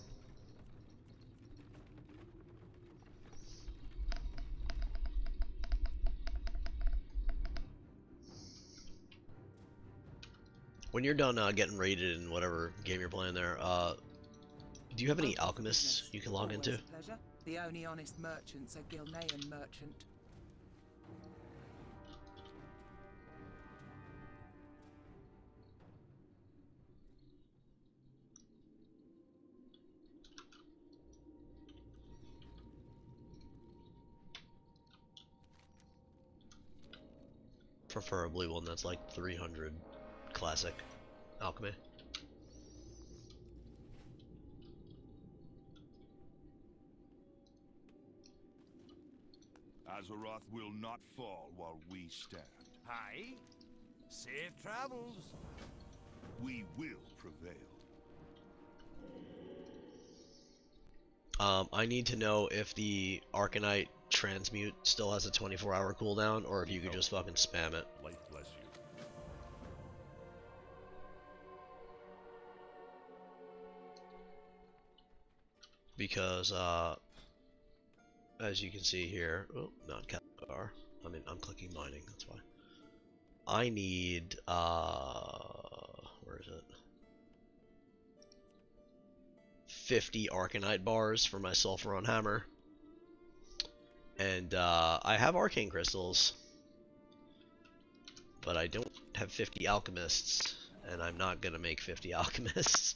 When you're done getting rated in whatever game you're playing there, do you have any Open for alchemists business. you can log Always into? a pleasure. The only honest merchant's a Gilnean merchant. Preferably one that's like 300 classic alchemy. Azeroth will not fall while we stand. Aye. Safe travels. We will prevail. I need to know if the Arcanite transmute still has a 24-hour cooldown, or if you could just fucking spam it. Light bless you. Because, as you can see here, oh, not Catar. I mean, I'm clicking mining, that's why. I need, where is it? 50 Arcanite bars for my Sulfuron Hammer. And, I have Arcane Crystals. But I don't have 50 Alchemists. And I'm not gonna make 50 Alchemists.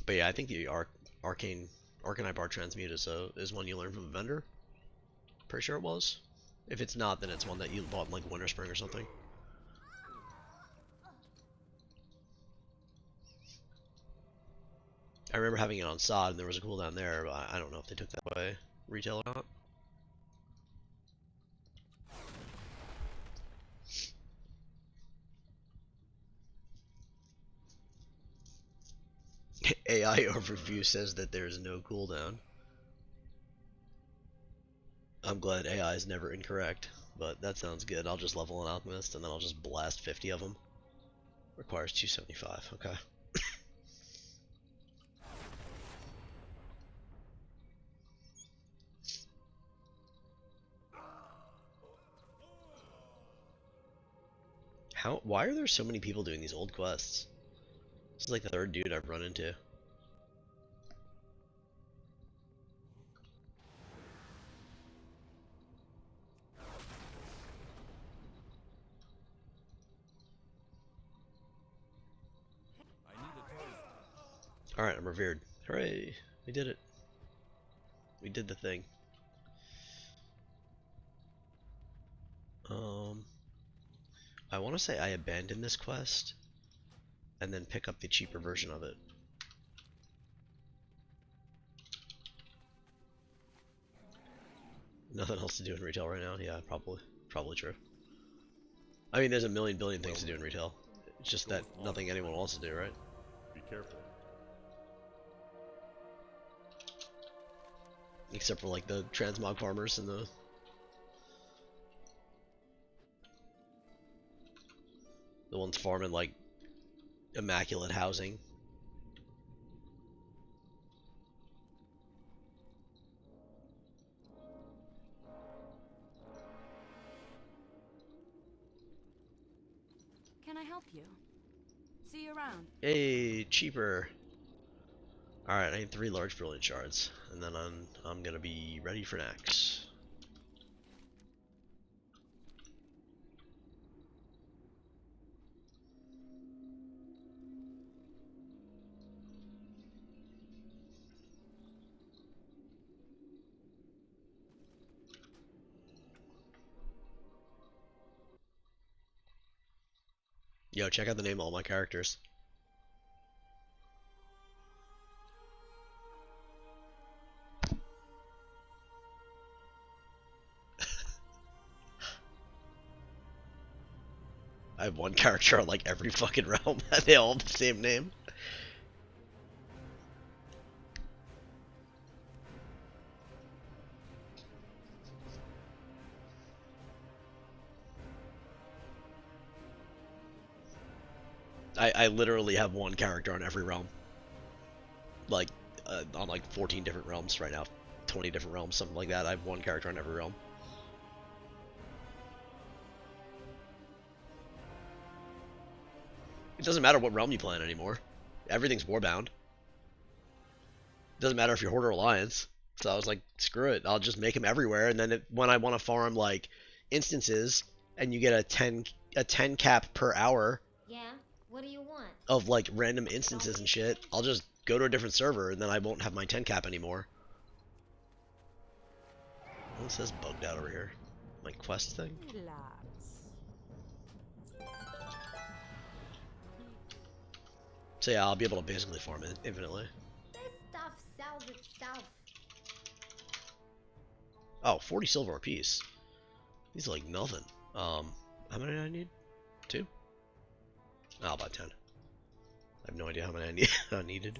But yeah, I think the Arcanite Bar Transmute is one you learn from a vendor. Pretty sure it was. If it's not, then it's one that you bought in like Winter Spring or something. I remember having it on sod and there was a cooldown there, but I don't know if they took that away retail or not. AI overview says that there's no cooldown. I'm glad AI is never incorrect, but that sounds good. I'll just level an alchemist and then I'll just blast 50 of them. Requires 275. Okay. Why are there so many people doing these old quests? This is like the third dude I've run into. Alright, I'm revered. Hooray! We did it. We did the thing. I want to say I abandoned this quest and then pick up the cheaper version of it. Nothing else to do in retail right now? Yeah, probably true. I mean, there's a million billion things to do in retail. It's just that nothing anyone wants to do, right? Be careful. Except for like the transmog farmers and the ones farming like immaculate housing. Can I help you? See you around. Hey, cheaper. Alright, I need 3 large brilliant shards, and then I'm gonna be ready for Naxx. Yo, check out the name of all my characters. I have one character on like every fucking realm. They all have the same name. I literally have one character on every realm. Like, on like 14 different realms right now. 20 different realms, something like that. I have one character on every realm. It doesn't matter what realm you play in anymore. Everything's warbound. Doesn't matter if you're Horde or Alliance. So I was like, screw it. I'll just make them everywhere. And then when I want to farm like instances, and you get a 10 cap per hour. Yeah? What do you want? Of like random instances and shit, I'll just go to a different server and then I won't have my 10 cap anymore. What says bugged out over here? My quest thing? Relax. So yeah, I'll be able to basically farm it infinitely. This stuff sells itself. Oh, 40 silver apiece. These are like nothing. How many do I need? 2? I'll buy 10. I have no idea how many I needed.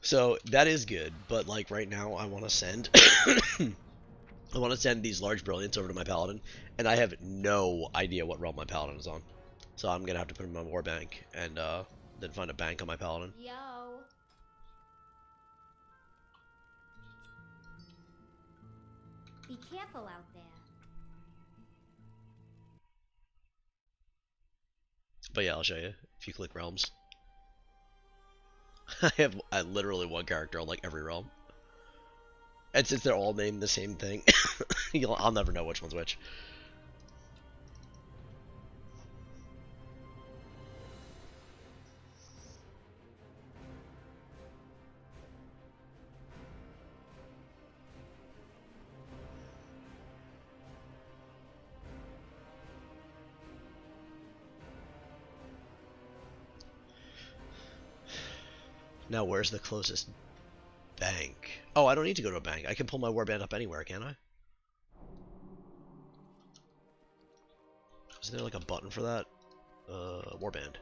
So that is good, but like right now I want to send I want to send these large brilliants over to my paladin, and I have no idea what realm my paladin is on. So I'm gonna have to put him on war bank and then find a bank on my paladin. Yo. Be careful out there. But yeah, I'll show you if you click realms. I have literally one character on like every realm. And since they're all named the same thing, I'll never know which one's which. Now where's the closest bank? Oh, I don't need to go to a bank. I can pull my warband up anywhere, can't I? Isn't there like a button for that? Warband.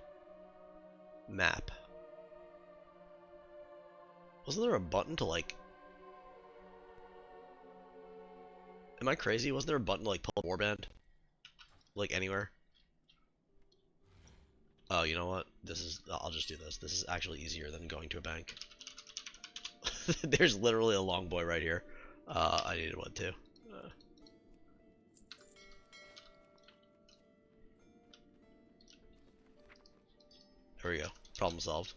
Map. Wasn't there a button to like... Am I crazy? Wasn't there a button to like pull a warband? Like anywhere? Oh, you know what? I'll just do this. This is actually easier than going to a bank. There's literally a long boy right here. I needed one too. There we go. Problem solved.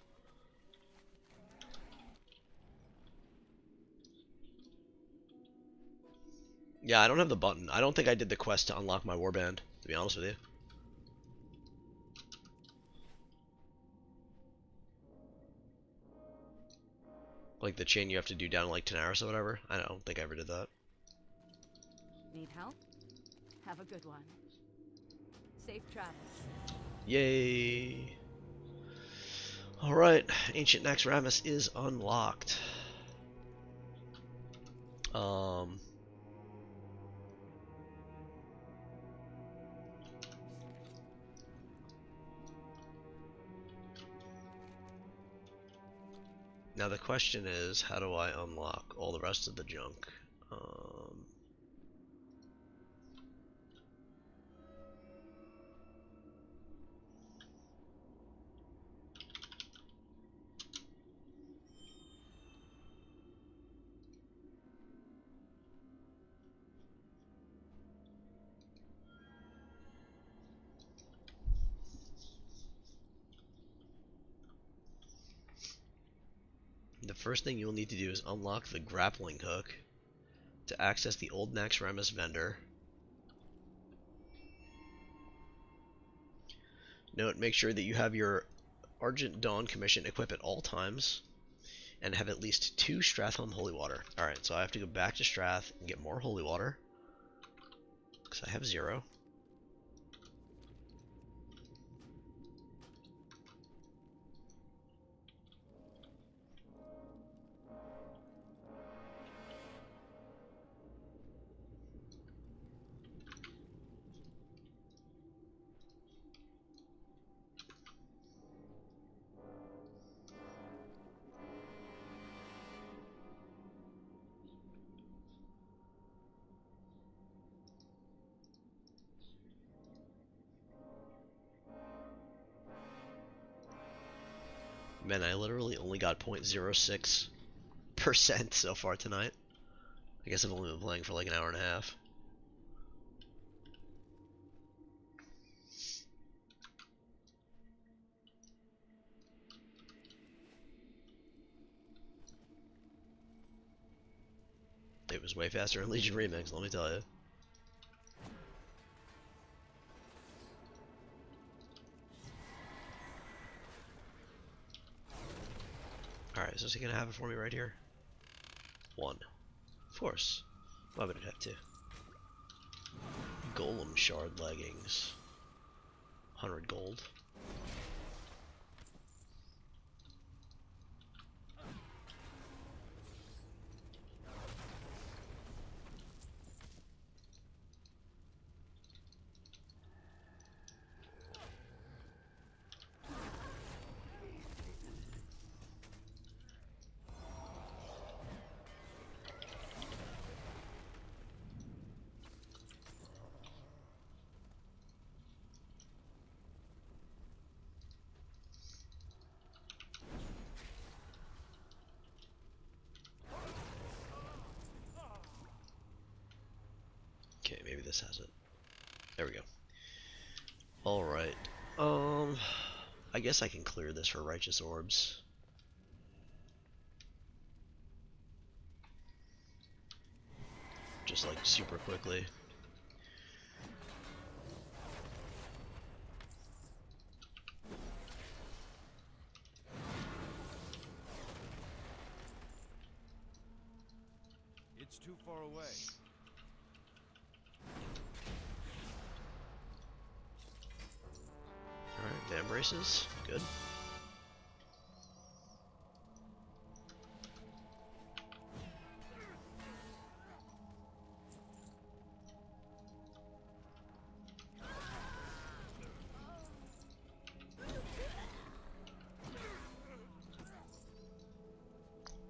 Yeah, I don't have the button. I don't think I did the quest to unlock my warband, to be honest with you. Like the chain you have to do down like Tanaris or whatever. I don't think I ever did that. Need help? Have a good one. Safe travels. Yay! Alright, Ancient Naxx is unlocked. Now the question is, how do I unlock all the rest of the junk? The first thing you'll need to do is unlock the grappling hook to access the old Naxx vendor. Note, make sure that you have your Argent Dawn commission equipped at all times and have at least 2 Stratholme Holy Water. Alright, so I have to go back to Strath and get more Holy Water because I have 0. Man, I literally only got 0.06% so far tonight. I guess I've only been playing for like an hour and a half. It was way faster in Legion Remix, let me tell you. Alright, so is he gonna have it for me right here? 1. Of course. Why would it have to? Golem shard leggings. 100 gold. Okay, maybe this has it. There we go. Alright. I guess I can clear this for righteous orbs. Just like super quickly. It's too far away. Alright, Van Braces. Good.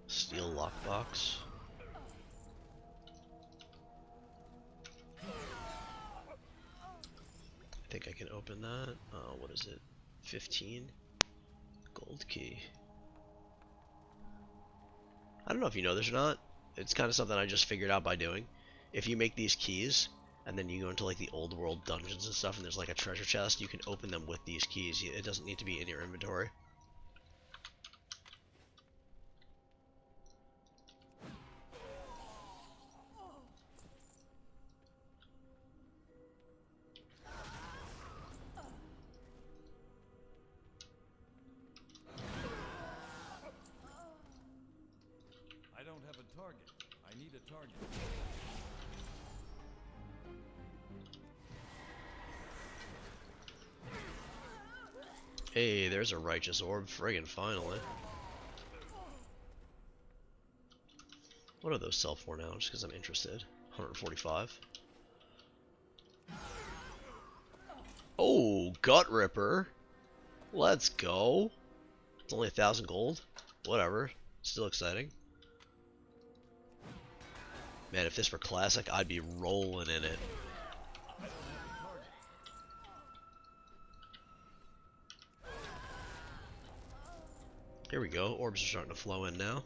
Steel lockbox. I think I can open that. What is it? 15? Gold key. I don't know if you know this or not. It's kind of something I just figured out by doing. If you make these keys, and then you go into like the old world dungeons and stuff, and there's like a treasure chest, you can open them with these keys. It doesn't need to be in your inventory. I don't have a target. I need a target. Hey, there's a righteous orb, friggin' finally. What are those sell for now? Just because I'm interested. 145. Oh, Gut Ripper. Let's go. It's only 1,000 gold. Whatever. Still exciting. Man, if this were classic, I'd be rolling in it. Here we go. Orbs are starting to flow in now.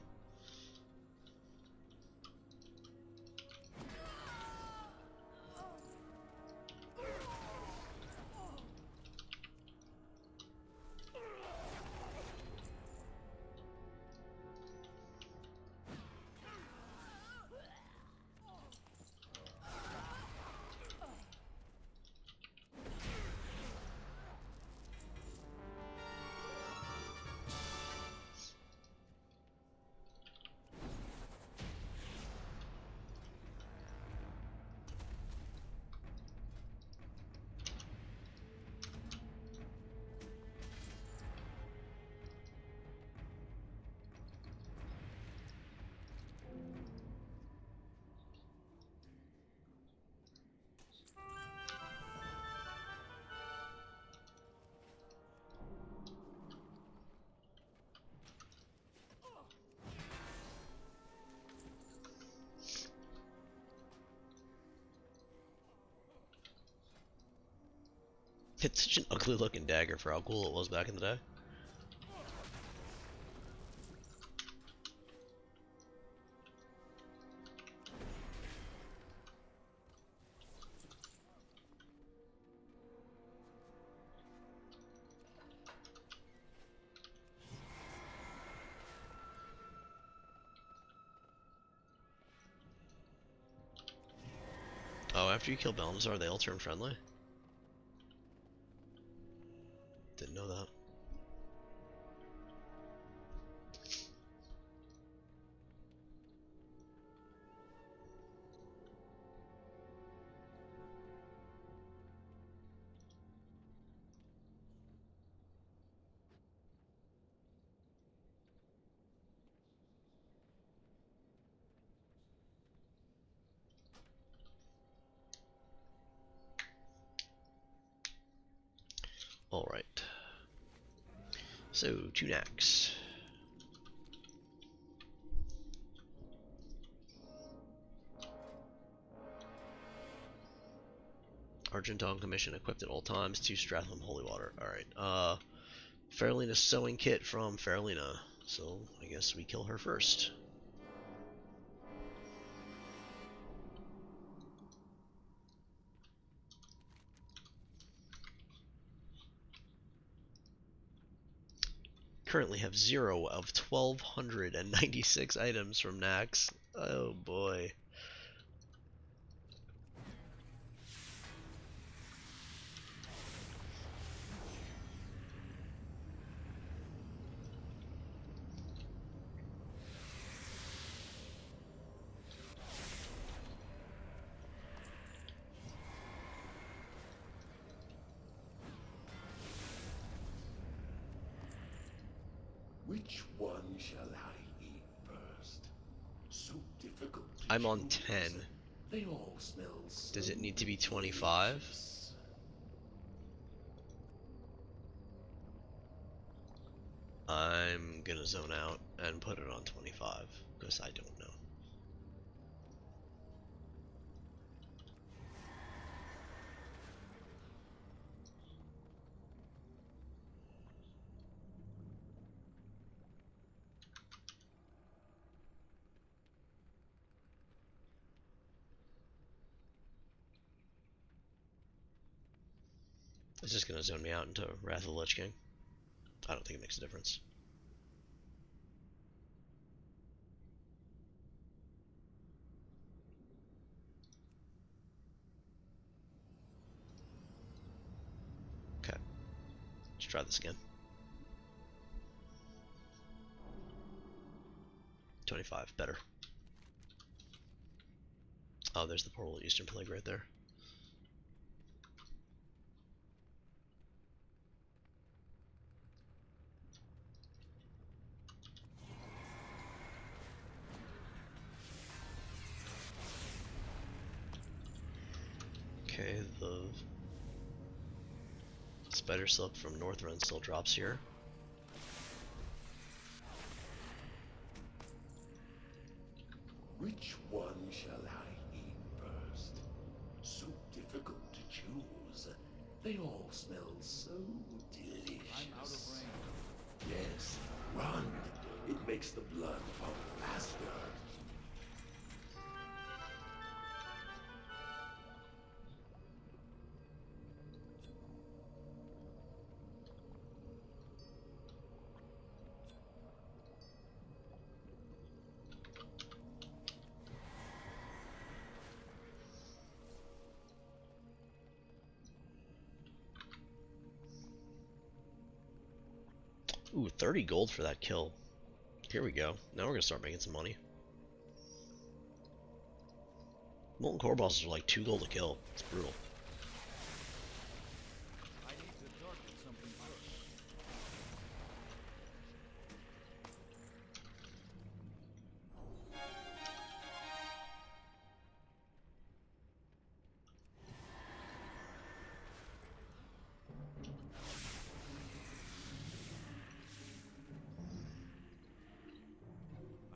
It's such an ugly looking dagger for how cool it was back in the day. after you kill Balnazar, they all turn friendly? Didn't know that. Alright. So, to Naxx. Argent on commission, equipped at all times, 2 Stratham Holy Water. Alright, Faralina's sewing kit from Faralina. So, I guess we kill her first. Currently have 0 of 1,296 items from Naxx. Oh boy. Which one shall I eat first? So difficult to I'm on choose. 10. They all smell so Does it need to be 25? delicious. I'm gonna zone out and put it on 25, because I don't know. It's just gonna zone me out into Wrath of the Lich King. I don't think it makes a difference. Okay, let's try this again. 25, better. Oh, there's the Portal Eastern Plague right there. Okay, the Spider Silk from Northrend still drops here. Which one shall I eat first? So difficult to choose. They all smell so delicious. I'm out of range. Yes, run. It makes the blood pump faster. Ooh, 30 gold for that kill. Here we go. Now we're gonna start making some money. Molten Core bosses are like 2 gold a kill. It's brutal. I need to target something first.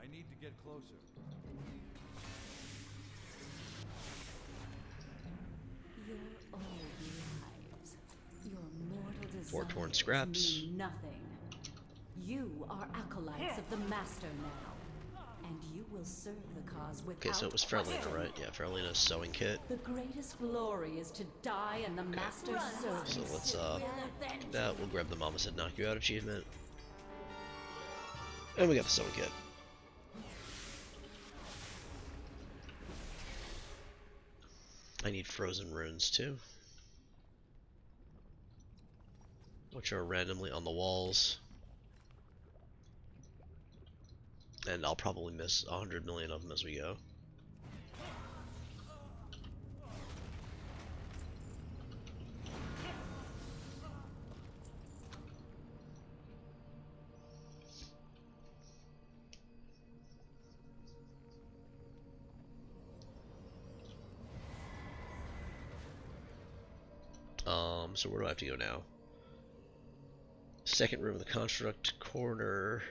I need to get closer. Your old lives, your mortal Fortorn desires scraps. mean nothing. You are acolytes of the Master now, and you will serve the cause without Okay, so it was question. Faralina, right? Yeah, Faralina's sewing kit. The greatest glory is to die in the Master's service. So let's we'll grab the Mama Said Knock You Out achievement. And we got the sewing kit. I need frozen runes too, which are randomly on the walls. And I'll probably miss 100 million of them as we go. So where do I have to go now? Second room of the construct corner.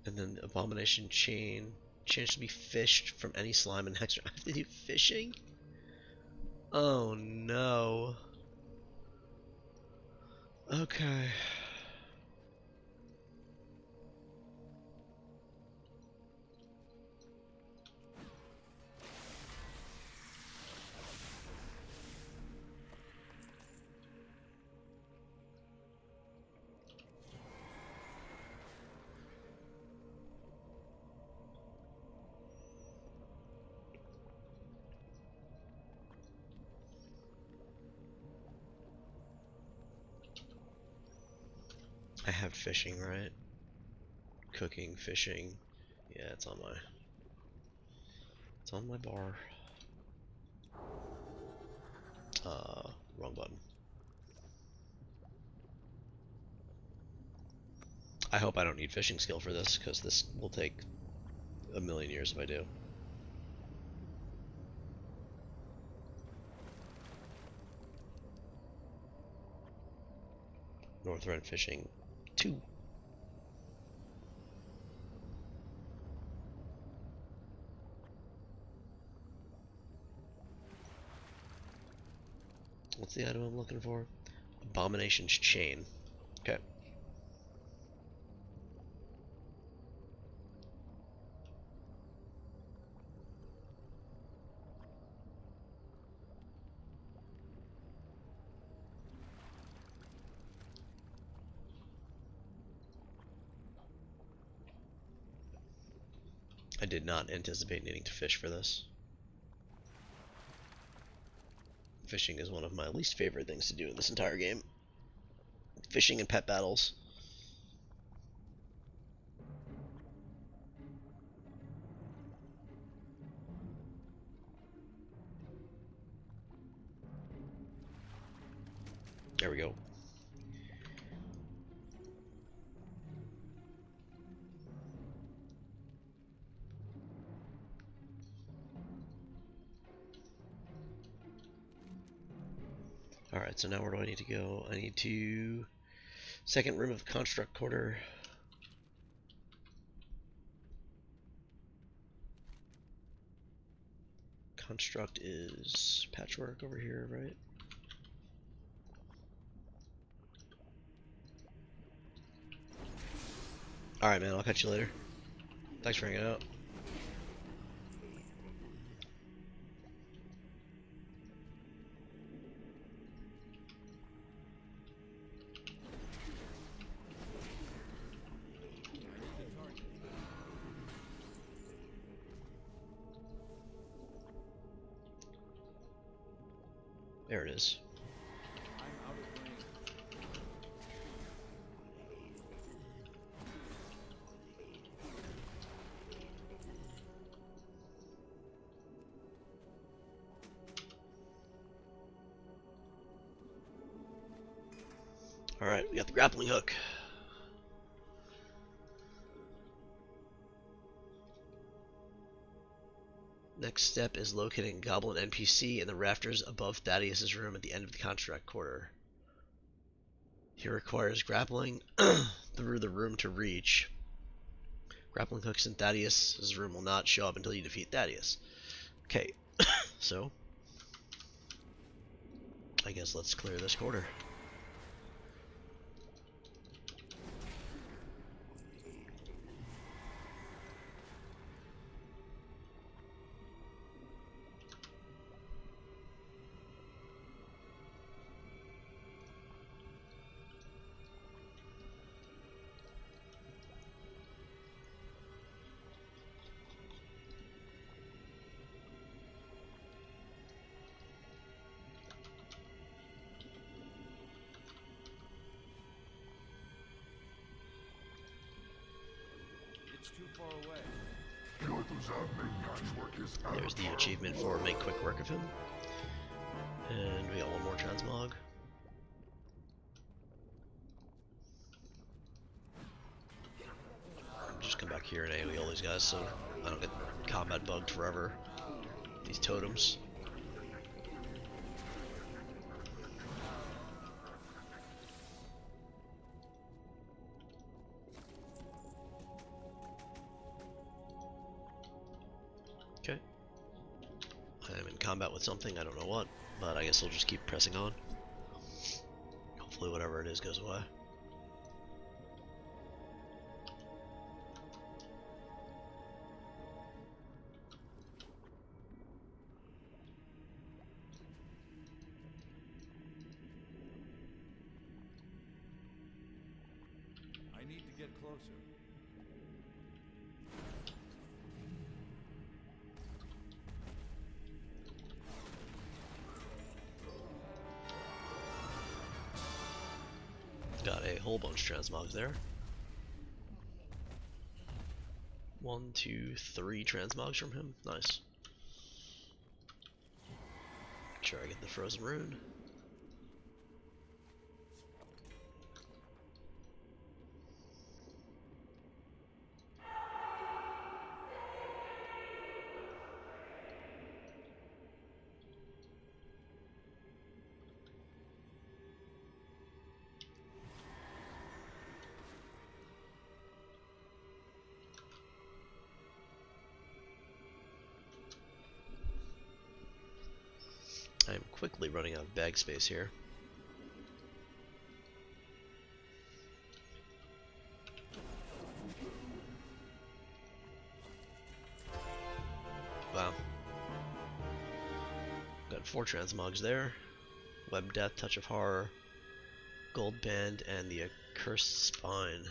And then the abomination chain. Chance to be fished from any slime and Hex. I have to do fishing? Oh no. Okay. I have fishing, right? Cooking, fishing. Yeah, it's on my bar. Wrong button. I hope I don't need fishing skill for this, because this will take a million years if I do. North Run Fishing 2. What's the item I'm looking for? Abomination's Chain. Okay. I did not anticipate needing to fish for this. Fishing is one of my least favorite things to do in this entire game. Fishing and pet battles. There we go. Alright, so now where do I need to go? I need to... Second room of the construct quarter. Construct is patchwork over here, right? Alright, man, I'll catch you later. Thanks for hanging out. There it is. Alright, we got the grappling hook. Next step is locating Goblin NPC in the rafters above Thaddeus' room at the end of the construct quarter. He requires grappling through the room to reach. Grappling hooks in Thaddeus' room will not show up until you defeat Thaddeus. Okay, so I guess let's clear this quarter. far away. There's the achievement for make quick work of him. And we got one more transmog. Just come back here and AoE all these guys so I don't get combat bugged forever. These totems. Okay. I am in combat with something, I don't know what, but I guess we'll just keep pressing on. Hopefully whatever it is goes away. I need to get closer. Got a whole bunch of transmogs there. 1, 2, 3 transmogs from him. Nice. Make sure I get the frozen rune. I'm quickly running out of bag space here. Wow. Got 4 transmogs there. Web Death, Touch of Horror, Gold Band, and the Accursed Spine.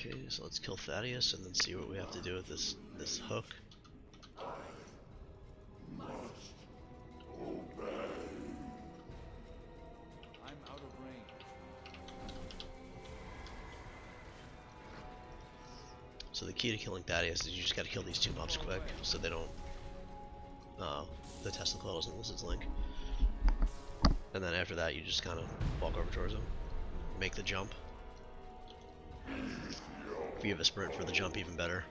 Okay, so let's kill Thaddeus and then see what we have to do with this hook. I'm out of range. So the key to killing Thaddeus is you just gotta kill these 2 mobs quick so they don't the Tesla Coil doesn't lose its link. And then after that you just kinda walk over towards him. Make the jump. If you have a sprint for the jump, even better.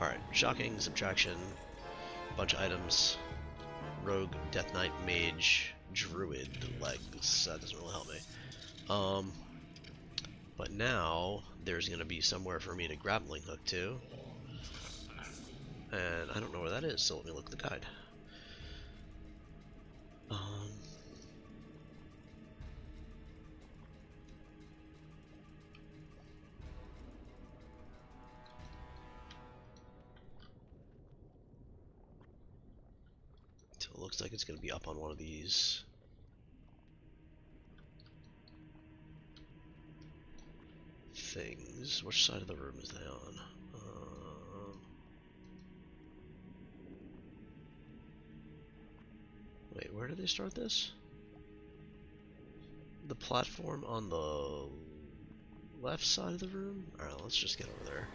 Alright, shocking, subtraction, bunch of items, rogue, death knight, mage, druid, legs. That doesn't really help me. But now there's gonna be somewhere for me to grappling hook to. And I don't know where that is, so let me look at the guide. So it looks like it's going to be up on one of these. Things. Which side of the room is they on? Wait, where did they start this? The platform on the left side of the room? Alright, let's just get over there.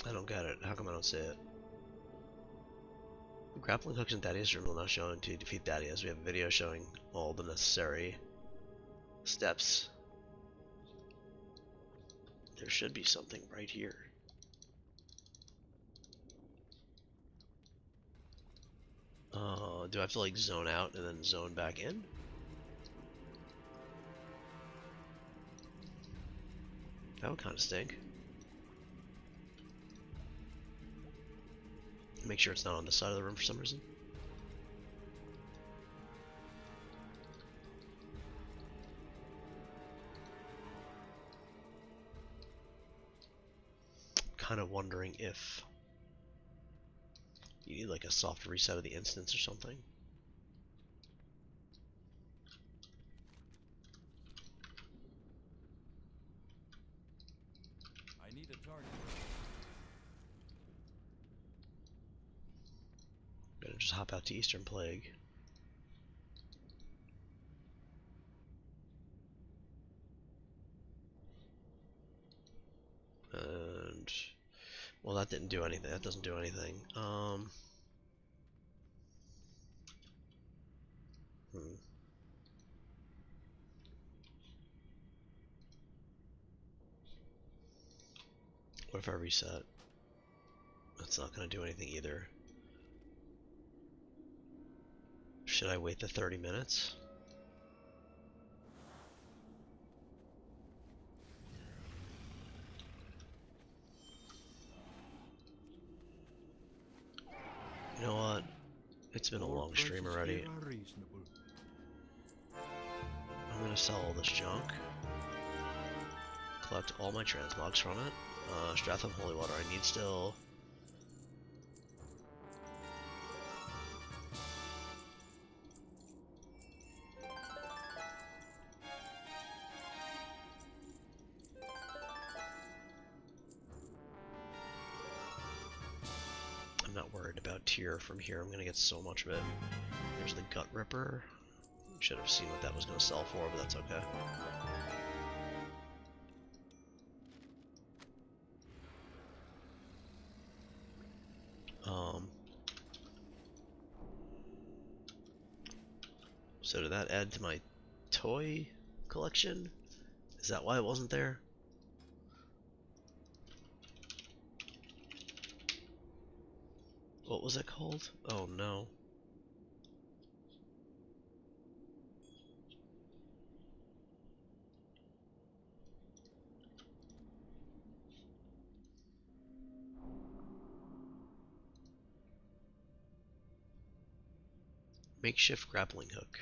I don't get it. How come I don't see it? Grappling hooks in Thaddeus' room will not show to defeat Thaddeus. We have a video showing all the necessary steps. There should be something right here. Do I have to like zone out and then zone back in? That would kind of stink. Make sure it's not on this side of the room for some reason. kind of wondering if you need like a soft reset of the instance or something. I need a target. Gonna just hop out to Eastern Plague. And well, that didn't do anything. That doesn't do anything. What if I reset? That's not gonna do anything either. Should I wait the 30 minutes? You know what? It's been a long stream already. I'm gonna sell all this junk. Collect all my transmogs from it. Stratham Holy Water, I need still. I'm not worried about tier from here. I'm gonna get so much of it. There's the Gut Ripper. Should have seen what that was gonna sell for, but that's okay. So did that add to my toy collection? Is that why it wasn't there? What was it called? Oh no. Makeshift grappling hook.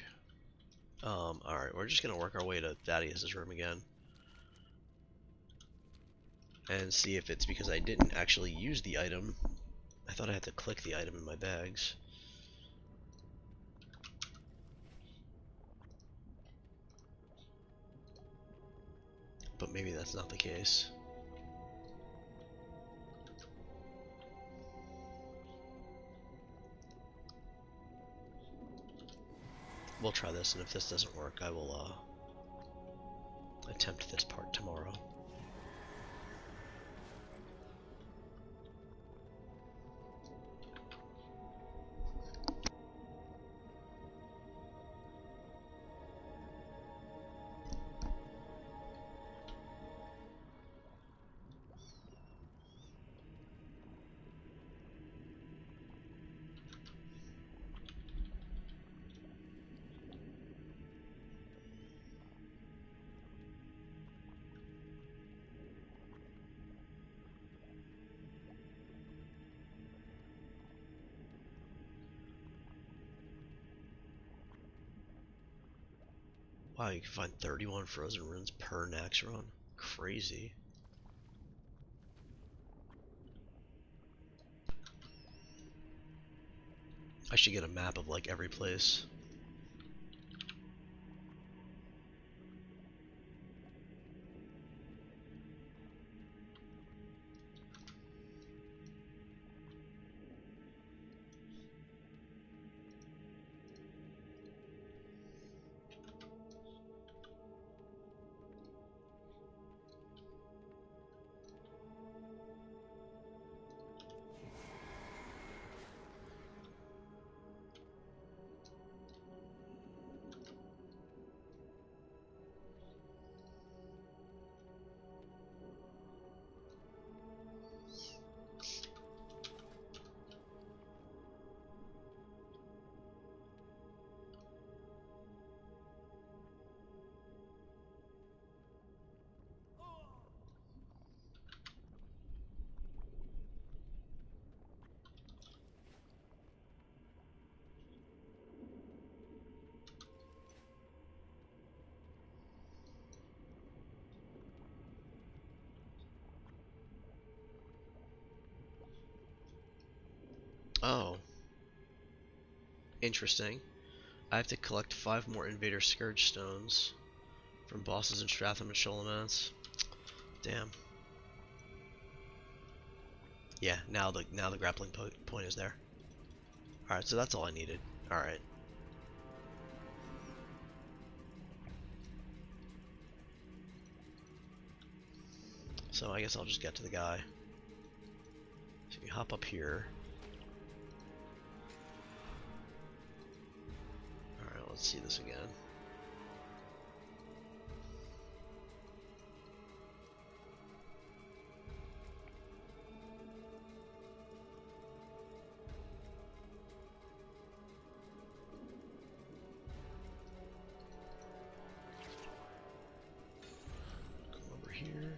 Alright, we're just gonna work our way to Thaddeus's room again. And see if it's because I didn't actually use the item. I thought I had to click the item in my bags. But maybe that's not the case. We'll try this, and if this doesn't work, I will attempt this part tomorrow. Wow, you can find 31 frozen runes per Naxx run. Crazy. I should get a map of like every place. Oh, interesting. I have to collect 5 more Invader Scourge Stones from bosses in Stratham and Sholomance. Damn. Yeah, now the grappling point is there. Alright, so that's all I needed. Alright. So I guess I'll just get to the guy. So you hop up here. Alright, let's see this again. Come over here.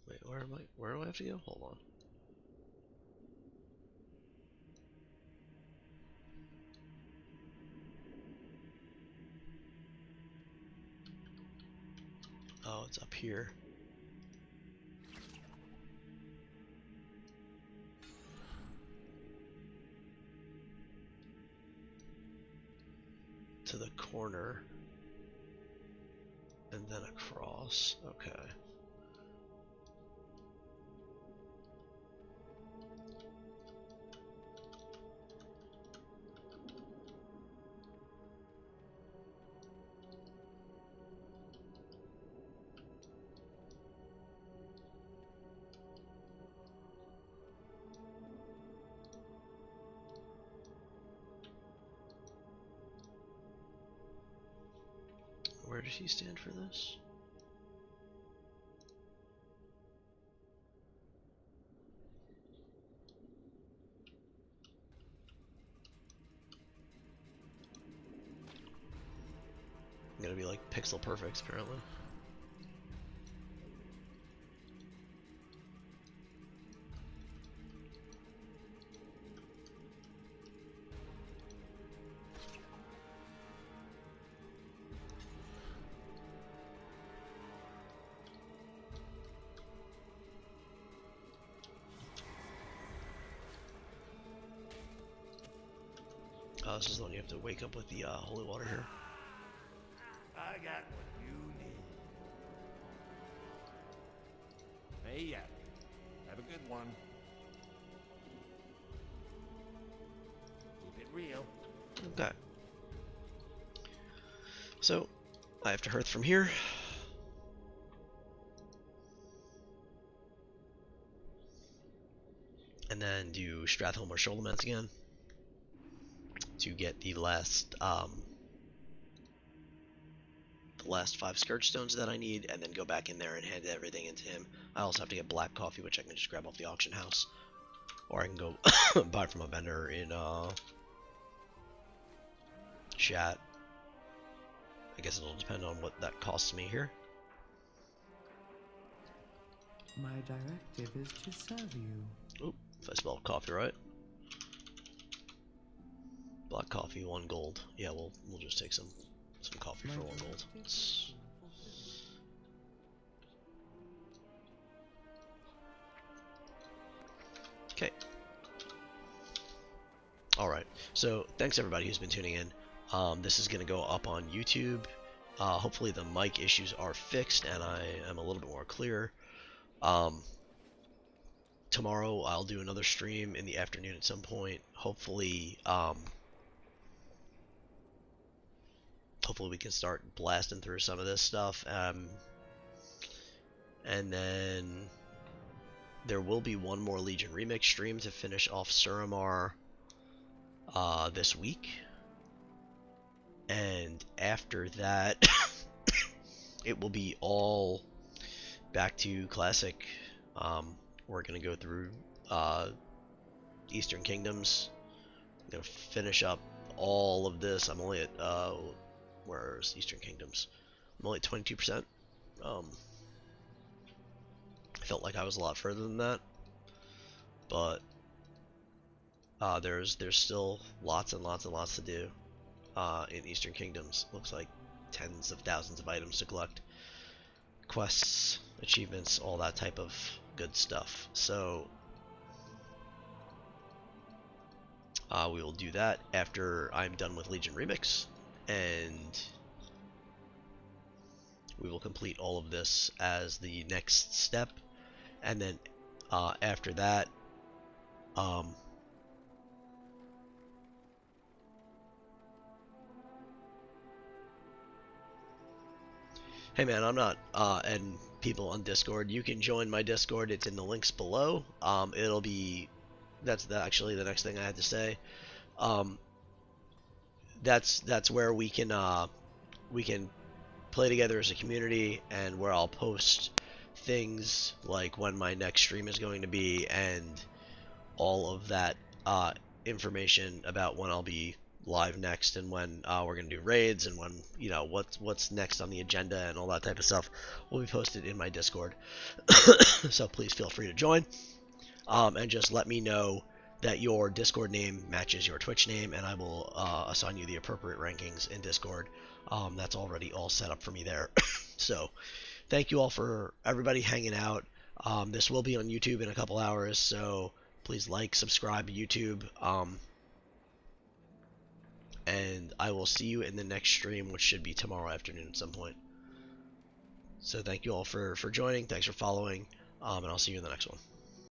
Wait, where am I? Where do I have to go? Hold on. Oh, it's up here. To the corner. And then across. Okay. Where does he stand for this? I'm gonna be like pixel perfect, apparently. Oh, this is the one you have to wake up with the holy water here. I got what you need. Hey, yeah. Have a good one. Keep it real. Okay. So, I have to hearth from here. And then do Stratholme or Sholomance again to get the last 5 Scourge Stones that I need, and then go back in there and hand everything into him. I also have to get black coffee, which I can just grab off the auction house, or I can go buy from a vendor in chat. I guess it'll depend on what that costs me here. My directive is to serve you. Oop, if I spell coffee right. Black coffee, 1 gold. Yeah, we'll just take some coffee for 1 gold. Okay. Alright, so thanks everybody who's been tuning in. This is going to go up on YouTube. Hopefully the mic issues are fixed and I am a little bit more clear. Tomorrow I'll do another stream in the afternoon at some point. Hopefully we can start blasting through some of this stuff. And then there will be one more Legion Remix stream to finish off Suramar this week. And after that, it will be all back to Classic. We're going to go through Eastern Kingdoms. I'm going to finish up all of this. I'm only at, where's Eastern Kingdoms? I'm only at 22%. I felt like I was a lot further than that. But There's still lots and lots and lots to do in Eastern Kingdoms. Looks like tens of thousands of items to collect, quests, achievements, all that type of good stuff. So we will do that after I'm done with Legion Remix, and we will complete all of this as the next step. And then after that, hey man, I'm not, and people on Discord, you can join my Discord. It's in the links below. It'll be, actually the next thing I had to say. That's where we can play together as a community, and where I'll post things like when my next stream is going to be, and all of that information about when I'll be live next, and when we're gonna do raids, and when, you know, what's next on the agenda, and all that type of stuff will be posted in my Discord. So please feel free to join, and just let me know that your Discord name matches your Twitch name, and I will assign you the appropriate rankings in Discord. That's already all set up for me there. So thank you all for everybody hanging out. This will be on YouTube in a couple hours, so please like, subscribe to YouTube, and I will see you in the next stream, which should be tomorrow afternoon at some point. So thank you all for joining, thanks for following, and I'll see you in the next one.